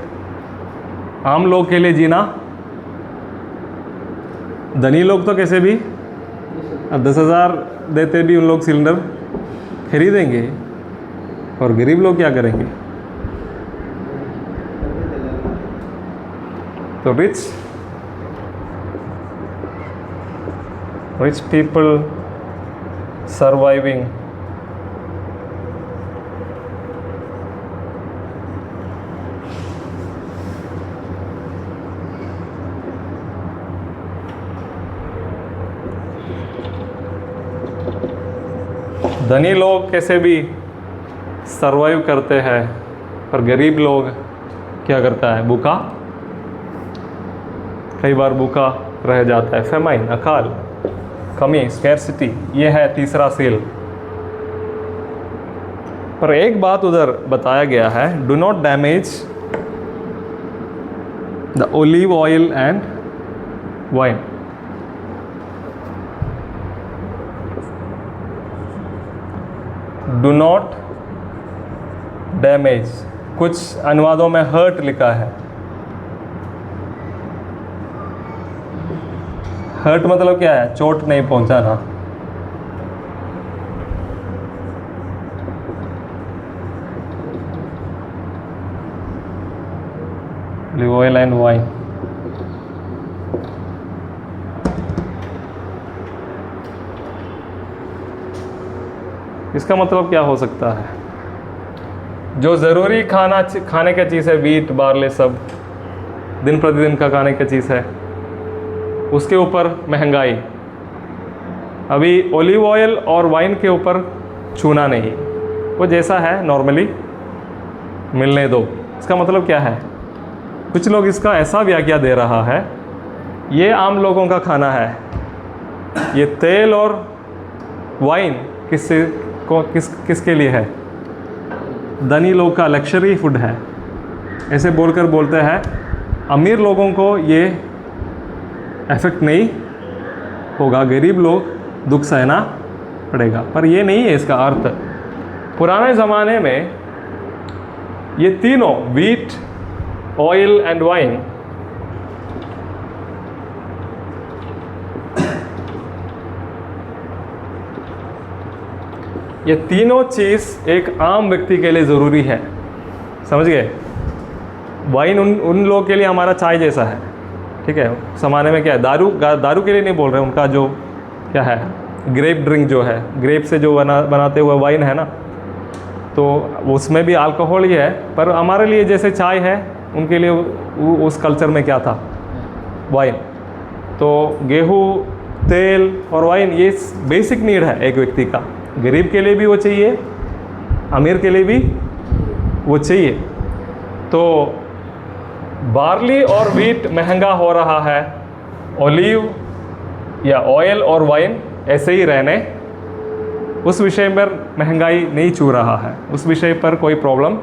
आम लोग के लिए जीना, धनी लोग तो कैसे भी 10,000 देते भी उन लोग सिलेंडर खरीदेंगे, और गरीब लोग क्या करेंगे? तो rich people surviving, धनी लोग कैसे भी सरवाइव करते हैं, पर गरीब लोग क्या करता है? भूखा, कई बार भूखा रह जाता है। फेमाइन, अकाल, कमी, स्कैर्सिटी, ये है तीसरा सील। पर एक बात उधर बताया गया है, do not damage the olive oil and wine. Do not damage, कुछ अनुवादों में हर्ट लिखा है। हर्ट मतलब क्या है? चोट नहीं पहुंचाना। olive oil and wine। इसका मतलब क्या हो सकता है? जो ज़रूरी खाने का चीज़ है, वीट, बार्ले, सब दिन प्रतिदिन का खाने का चीज़ है, उसके ऊपर महंगाई। अभी ओलिव ऑयल और वाइन के ऊपर छूना नहीं, वो जैसा है नॉर्मली मिलने दो। इसका मतलब क्या है? कुछ लोग इसका ऐसा व्याख्या दे रहा है, ये आम लोगों का खाना है, ये तेल और वाइन किसके लिए है? धनी लोग का लग्जरी फूड है, ऐसे बोलते हैं। अमीर लोगों को ये इफेक्ट नहीं होगा, गरीब लोग दुख सहना पड़ेगा। पर ये नहीं है इसका अर्थ। पुराने ज़माने में ये तीनों, वीट, ऑयल एंड वाइन, ये तीनों चीज़ एक आम व्यक्ति के लिए ज़रूरी है। समझ गए? वाइन उन लोगों के लिए हमारा चाय जैसा है, ठीक है। ज़माने में क्या है, दारू के लिए नहीं बोल रहे, उनका जो क्या है, ग्रेप ड्रिंक जो है, ग्रेप से जो बनाते हुए वाइन है ना, तो उसमें भी अल्कोहल ही है, पर हमारे लिए जैसे चाय है उनके लिए उस कल्चर में क्या था, वाइन। तो गेहूँ, तेल और वाइन ये बेसिक नीड है एक व्यक्ति का। गरीब के लिए भी वो चाहिए, अमीर के लिए भी वो चाहिए। तो बार्ली और व्हीट महंगा हो रहा है, ओलिव या ऑयल और वाइन ऐसे ही रहने, उस विषय पर महंगाई नहीं छू रहा है, उस विषय पर कोई प्रॉब्लम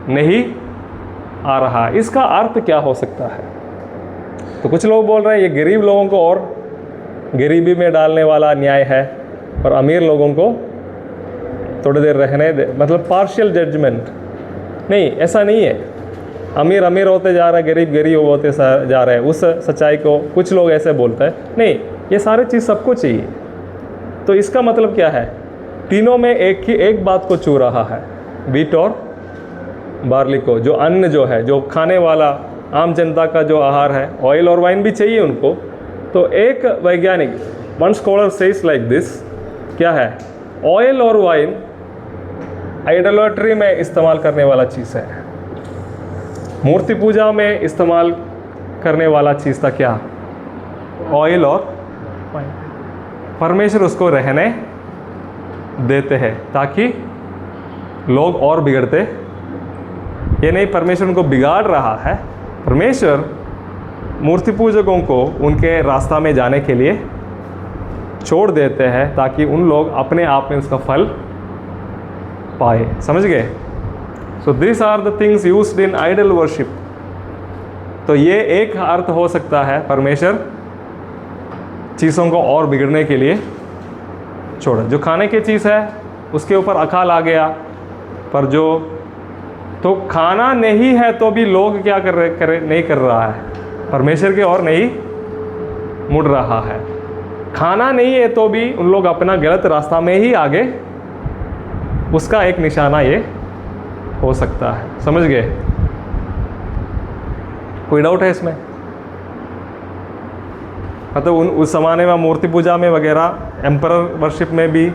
नहीं आ रहा है। इसका अर्थ क्या हो सकता है? तो कुछ लोग बोल रहे हैं ये गरीब लोगों को और गरीबी में डालने वाला न्याय है और अमीर लोगों को थोड़ी देर रहने दे, मतलब पार्शियल जजमेंट। नहीं, ऐसा नहीं है। अमीर अमीर होते जा रहा है, गरीब गरीब होते जा रहे हैं, उस सच्चाई को कुछ लोग ऐसे बोलते हैं। नहीं, ये सारी चीज़ सबको चाहिए। तो इसका मतलब क्या है? तीनों में एक बात को छू रहा है, व्हीट और बार्ली को, जो अन्न जो है, जो खाने वाला आम जनता का जो आहार है। ऑयल और वाइन भी चाहिए उनको। तो एक वैज्ञानिक, one scholar says like this, क्या है? ऑयल और वाइन आइडोलॉट्री में इस्तेमाल करने वाला चीज़ है, मूर्ति पूजा में इस्तेमाल करने वाला चीज़ था क्या? ऑयल और वाइन। परमेश्वर उसको रहने देते हैं ताकि लोग और बिगड़ते, ये नहीं परमेश्वर उनको बिगाड़ रहा है। परमेश्वर मूर्ति पूजकों को उनके रास्ता में जाने के लिए छोड़ देते हैं ताकि उन लोग अपने आप में उसका फल पाए। समझ गए? So this are the things used in idol worship. तो ये एक अर्थ हो सकता है, परमेश्वर चीज़ों को और बिगड़ने के लिए छोड़ा। जो खाने की चीज़ है उसके ऊपर अकाल आ गया, पर जो तो खाना नहीं है तो भी लोग क्या नहीं कर रहा है, परमेश्वर के और नहीं मुड़ रहा है। खाना नहीं है तो भी उन लोग अपना गलत रास्ता में ही आगे, उसका एक निशाना ये हो सकता है। समझ गए? कोई डाउट है इसमें? मतलब उस ज़माने में मूर्ति पूजा में वगैरह, एम्परर वर्शिप में भी,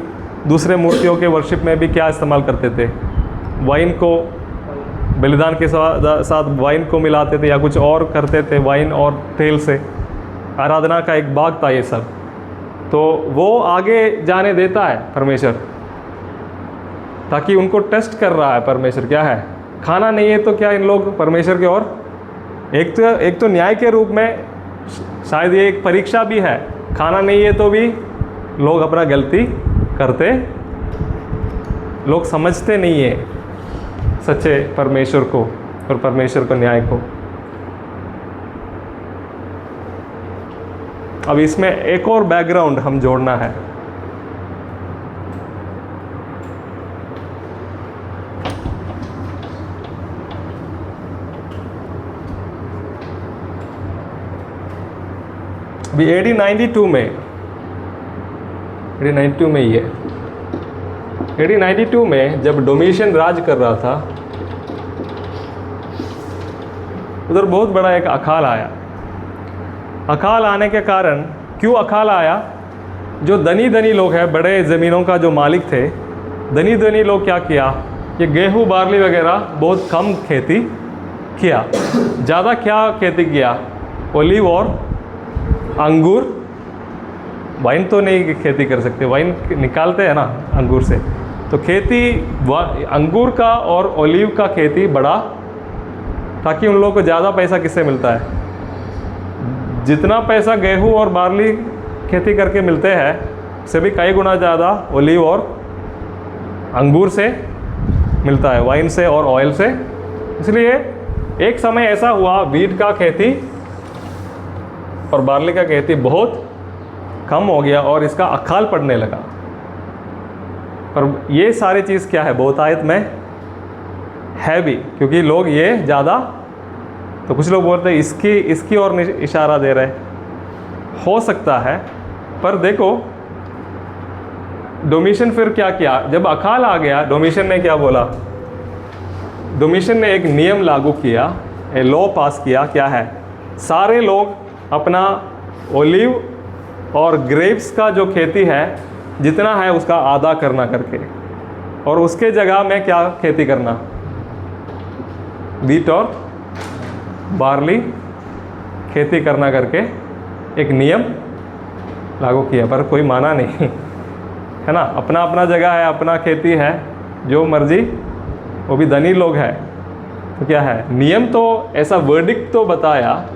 दूसरे मूर्तियों के वर्शिप में भी क्या इस्तेमाल करते थे? वाइन को, बलिदान के साथ वाइन को मिलाते थे या कुछ और करते थे, वाइन और तेल से। आराधना का एक भाग था ये सब। तो वो आगे जाने देता है परमेश्वर, ताकि उनको टेस्ट कर रहा है परमेश्वर। क्या है? खाना नहीं है तो क्या इन लोग परमेश्वर के और एक तो न्याय के रूप में शायद ये एक परीक्षा भी है। खाना नहीं है तो भी लोग अपना गलती करते, लोग समझते नहीं है सच्चे परमेश्वर को और परमेश्वर को न्याय को। अब इसमें एक और बैकग्राउंड हम जोड़ना है। अभी 1892 में ही है। 1892 में जब डोमिशियन राज कर रहा था, उधर बहुत बड़ा एक अकाल आया। अकाल आने के कारण, क्यों अकाल आया? जो धनी लोग हैं, बड़े ज़मीनों का जो मालिक थे, धनी लोग क्या किया? ये गेहूँ, बार्ली वगैरह बहुत कम खेती किया। ज़्यादा क्या खेती किया? ओलिव और अंगूर। वाइन तो नहीं खेती कर सकते, वाइन निकालते हैं ना अंगूर से। तो खेती अंगूर का और ओलिव का खेती बढ़ा, ताकि उन लोगों को ज़्यादा पैसा किससे मिलता है? जितना पैसा गेहूँ और बार्ली खेती करके मिलते हैं, उससे भी कई गुना ज़्यादा ओलिव और अंगूर से मिलता है, वाइन से और ऑयल से। इसलिए एक समय ऐसा हुआ, वीट का खेती और बार्ली का खेती बहुत कम हो गया और इसका अकाल पड़ने लगा। पर ये सारी चीज़ क्या है? बहुतायत में है भी, क्योंकि लोग ये ज़्यादा, तो कुछ लोग बोलते हैं इसकी ओर इशारा दे रहे, हो सकता है। पर देखो डोमिशियन फिर क्या किया? जब अकाल आ गया, डोमिशियन ने क्या बोला? डोमिशियन ने एक नियम लागू किया, ए लॉ पास किया। क्या है? सारे लोग अपना ओलिव और ग्रेप्स का जो खेती है जितना है उसका आधा करना करके, और उसके जगह में क्या खेती करना, व्हीट और बार्ली खेती करना करके एक नियम लागू किया, पर कोई माना नहीं, है ना। अपना अपना जगह है, अपना खेती है, जो मर्जी, वो भी धनी लोग हैं, तो क्या है नियम, तो ऐसा वर्डिक्ट तो बताया,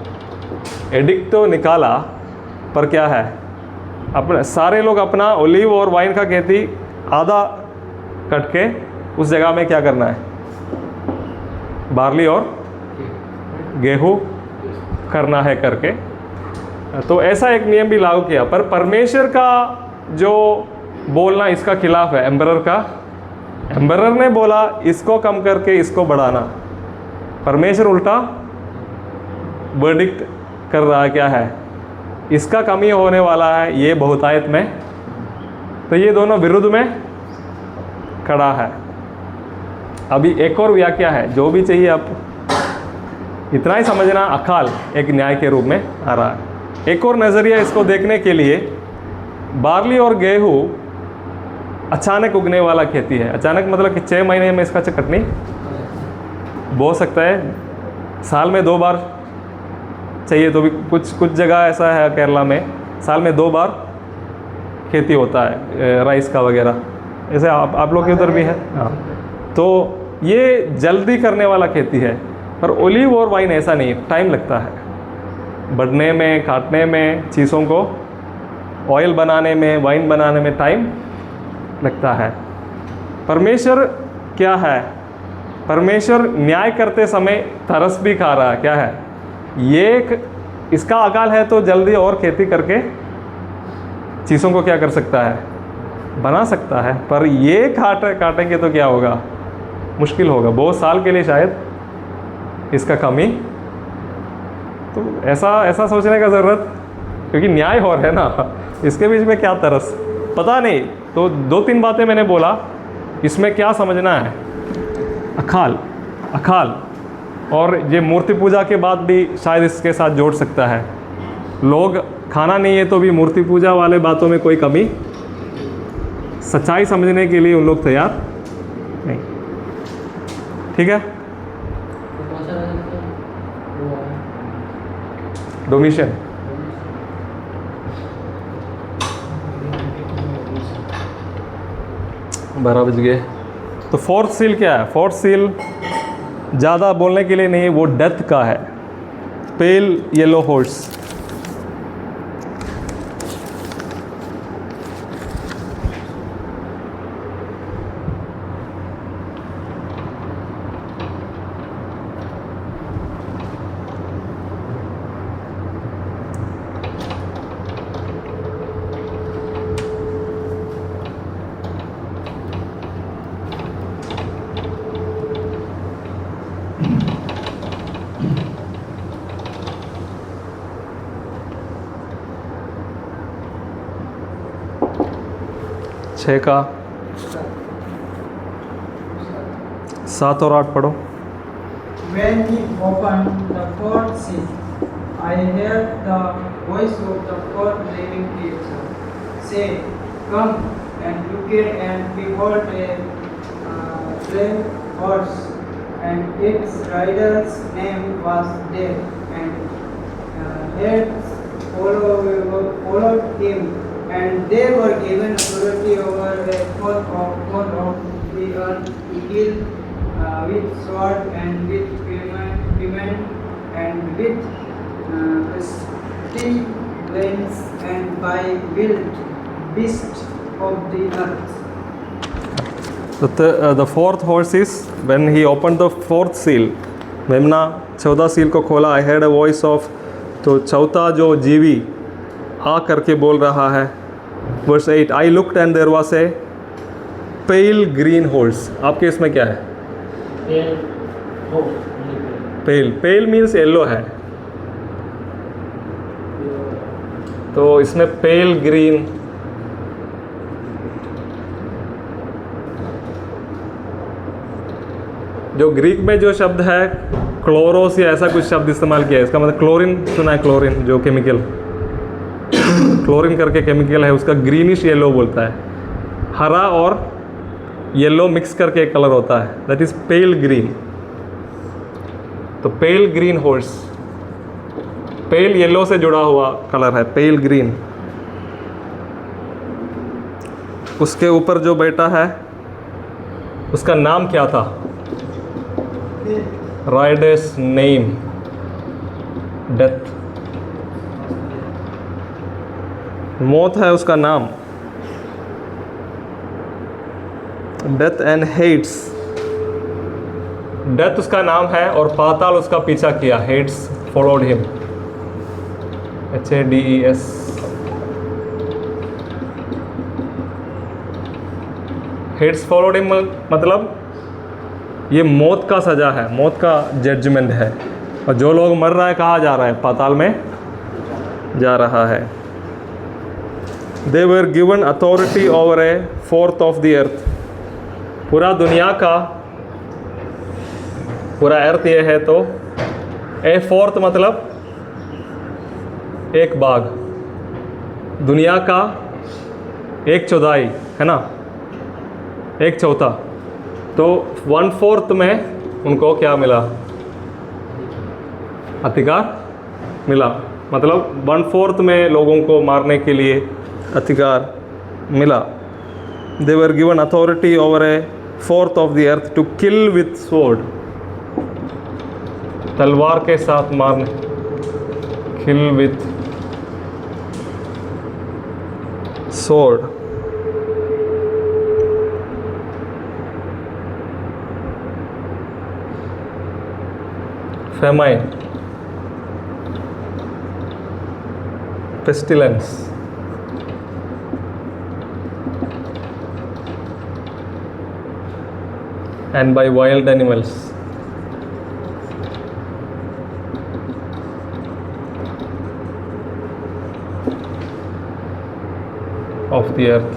एडिक्ट तो निकाला, पर क्या है अपने सारे लोग अपना ओलिव और वाइन का खेती आधा कट के उस जगह में क्या करना है, बार्ली और गेहूँ करना है करके, तो ऐसा एक नियम भी लागू किया। पर परमेश्वर का जो बोलना इसका खिलाफ है, एम्बरर ने बोला इसको कम करके इसको बढ़ाना, परमेश्वर उल्टा वर्डिक्ट कर रहा है, क्या है इसका कमी होने वाला है, ये बहुतायत में, तो ये दोनों विरुद्ध में खड़ा है। अभी एक और व्याख्या है, जो भी चाहिए आप इतना ही समझना, अकाल एक न्याय के रूप में आ रहा है। एक और नज़रिया इसको देखने के लिए, बार्ली और गेहूँ अचानक उगने वाला खेती है। अचानक मतलब कि 6 महीने में इसका कटनी बो सकता है, साल में 2 बार चाहिए तो भी कुछ जगह ऐसा है केरला में साल में 2 बार खेती होता है राइस का वगैरह, ऐसे आप लोग के उधर भी है। हाँ, तो ये जल्दी करने वाला खेती है। पर ओलिव और वाइन ऐसा नहीं, टाइम लगता है बढ़ने में, काटने में, चीज़ों को ऑयल बनाने में, वाइन बनाने में टाइम लगता है। परमेश्वर क्या है, परमेश्वर न्याय करते समय तरस भी खा रहा है, क्या है ये इसका अकाल है तो जल्दी और खेती करके चीज़ों को क्या कर सकता है, बना सकता है। पर ये काटेंगे तो क्या होगा, मुश्किल होगा, बहुत साल के लिए शायद इसका कमी। तो ऐसा सोचने का ज़रूरत, क्योंकि न्याय हो रहा है ना, इसके बीच में क्या तरस पता नहीं। तो 2-3 बातें मैंने बोला, इसमें क्या समझना है, अकाल और ये मूर्ति पूजा के बाद भी शायद इसके साथ जोड़ सकता है। लोग खाना नहीं है तो भी मूर्ति पूजा वाले बातों में कोई कमी, सच्चाई समझने के लिए उन लोग तैयार नहीं। ठीक है, डोमिशन 12 बज गए। तो 4th सील क्या है, 4th सील ज़्यादा बोलने के लिए नहीं, वो डेथ का है, पेल येलो हॉर्स। छः का 7 और 8 पढ़ो। When he opened the 4th seal, I heard the voice of the 4th living creature say, "Come." And looked, and behold, a flame horse, and its rider's name was Death, and heads followed him, and they were given authority over a fourth of the earth to kill with sword and with piment and with pestilence and by wild beasts of the earth. The 4th horse is when he opened the 4th seal, मेमना 14 seal को खोला, I heard a voice of, तो चौथा जो जीवी आ करके बोल रहा है। Verse 8, I looked and there was a pale green horse. आपके इसमें क्या है, पेल मीन्स येलो है, तो इसमें पेल ग्रीन, जो ग्रीक में जो शब्द है क्लोरोस या ऐसा कुछ शब्द इस्तेमाल किया है, इसका मतलब क्लोरीन सुना है, क्लोरीन जो केमिकल क्लोरीन करके केमिकल है, उसका ग्रीनिश येलो बोलता है। हरा और येलो मिक्स करके एक कलर होता है, दैट इज पेल ग्रीन। तो पेल ग्रीन हॉर्स, पेल येलो से जुड़ा हुआ कलर है, पेल ग्रीन। उसके ऊपर जो बैठा है उसका नाम क्या था? राइडर्स नेम डेथ, मौत है उसका नाम, डेथ एंड हेट्स, डेथ उसका नाम है और पाताल उसका पीछा किया, Hades followed him, HADES। Hades followed him मतलब ये मौत का सज़ा है, मौत का जजमेंट है। और जो लोग मर रहा है कहाँ जा रहा है? पाताल में जा रहा है। They were given authority over a fourth of the earth, पूरा दुनिया का, पूरा अर्थ ये है तो ए फोर्थ मतलब एक भाग, दुनिया का एक चौथाई है ना, एक चौथा, तो 1/4 में उनको क्या मिला? अधिकार मिला, मतलब 1/4 में लोगों को मारने के लिए अधिकार मिला। They were given authority over a fourth of the earth to kill with sword, तलवार के साथ मारने, kill with sword. famine, pestilence, and by wild animals, of the earth।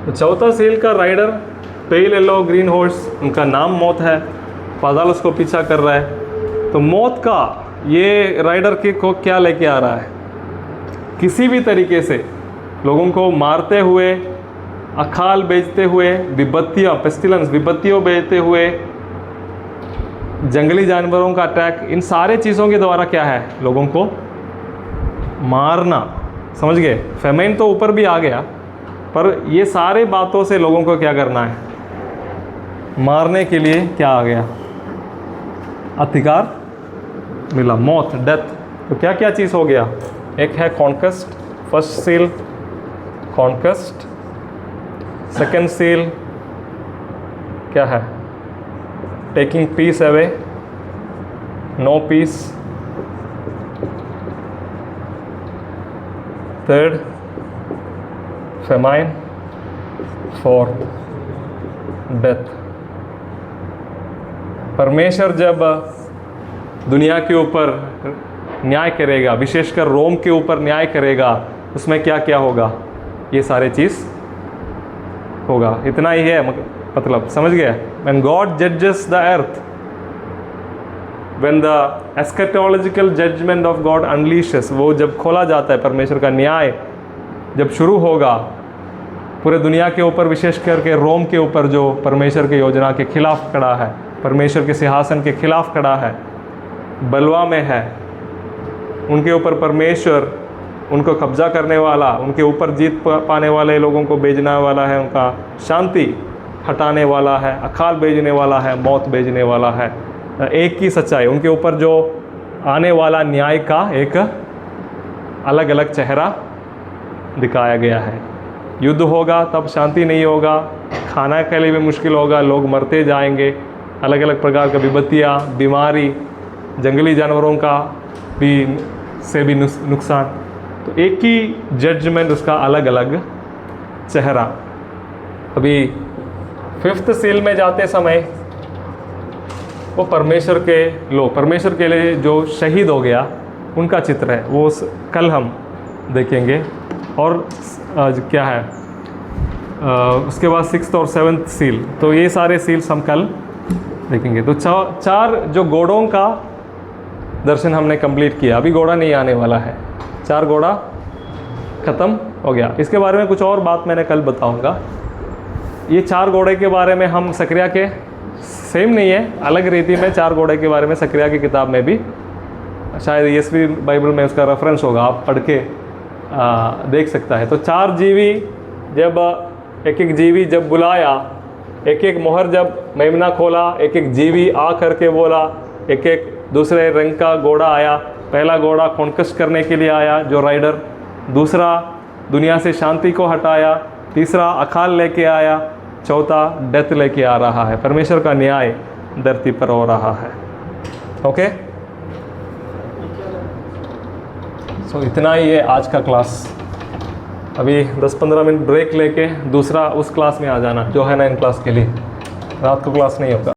तो चौथा सील का rider pale yellow green horse, उनका नाम मौत है, पाताल उसको पीछा कर रहा है। तो मौत का ये राइडर के को क्या लेके आ रहा है? किसी भी तरीके से लोगों को मारते हुए, अकाल बेचते हुए, विपत्तियाँ, पेस्टिलेंस, विपत्तियों बेचते हुए, जंगली जानवरों का अटैक, इन सारे चीज़ों के द्वारा क्या है? लोगों को मारना। समझ गए? फेमाइन तो ऊपर भी आ गया, पर ये सारे बातों से लोगों को क्या करना है? मारने के लिए क्या आ गया? अधिकार मिला, मौत, डेथ। तो क्या क्या चीज़ हो गया? एक है conquest, first seal conquest, second seal क्या है? Taking peace away, no peace. Third famine, fourth death. परमेश्वर जब दुनिया के ऊपर न्याय करेगा, विशेषकर रोम के ऊपर न्याय करेगा, उसमें क्या क्या होगा? ये सारे चीज़ होगा। इतना ही है, मतलब समझ गया? When God judges the earth, when the eschatological judgment of God unleashes, वो जब खोला जाता है, परमेश्वर का न्याय जब शुरू होगा पूरे दुनिया के ऊपर, विशेष करके रोम के ऊपर जो परमेश्वर की योजना के खिलाफ खड़ा है, परमेश्वर के सिंहासन के खिलाफ खड़ा है, बलवा में है, उनके ऊपर परमेश्वर उनको कब्जा करने वाला, उनके ऊपर जीत पाने वाले लोगों को भेजने वाला है, उनका शांति हटाने वाला है, अकाल भेजने वाला है, मौत भेजने वाला है। एक ही सच्चाई, उनके ऊपर जो आने वाला न्याय का एक अलग अलग चेहरा दिखाया गया है। युद्ध होगा तब शांति नहीं होगा, खाना के लिए भी मुश्किल होगा, लोग मरते जाएंगे, अलग अलग प्रकार का विपत्तियाँ, बीमारी, जंगली जानवरों का भी नुकसान। तो एक ही जजमेंट, उसका अलग अलग चेहरा। अभी 5th सील में जाते समय वो परमेश्वर के लोग, परमेश्वर के लिए जो शहीद हो गया, उनका चित्र है, वो कल हम देखेंगे। और क्या है उसके बाद 6th और 7th सील, तो ये सारे सील्स हम कल देखेंगे। तो चार जो घोड़ों का दर्शन हमने कंप्लीट किया, अभी घोड़ा नहीं आने वाला है। 4 घोड़ा ख़त्म हो गया। इसके बारे में कुछ और बात मैंने कल बताऊंगा। ये 4 घोड़े के बारे में हम सक्रिया के सेम नहीं है, अलग रीति में 4 घोड़े के बारे में सक्रिया की किताब में भी शायद ईएसवी बाइबल में उसका रेफरेंस होगा, आप पढ़ के देख सकता है। तो 4 जीवी जब एक एक जीवी जब बुलाया, एक एक मोहर जब मेमना खोला, एक एक जीवी आ करके बोला, एक एक दूसरे रंग का घोड़ा आया। पहला घोड़ा कॉन्क्वेस्ट करने के लिए आया जो राइडर, दूसरा दुनिया से शांति को हटाया, तीसरा अकाल लेके आया, चौथा डेथ लेके आ रहा है। परमेश्वर का न्याय धरती पर हो रहा है। ओके, सो इतना ही है आज का क्लास। अभी 10-15 मिनट ब्रेक लेके दूसरा उस क्लास में आ जाना जो है 9 क्लास के लिए। रात को क्लास नहीं होगा।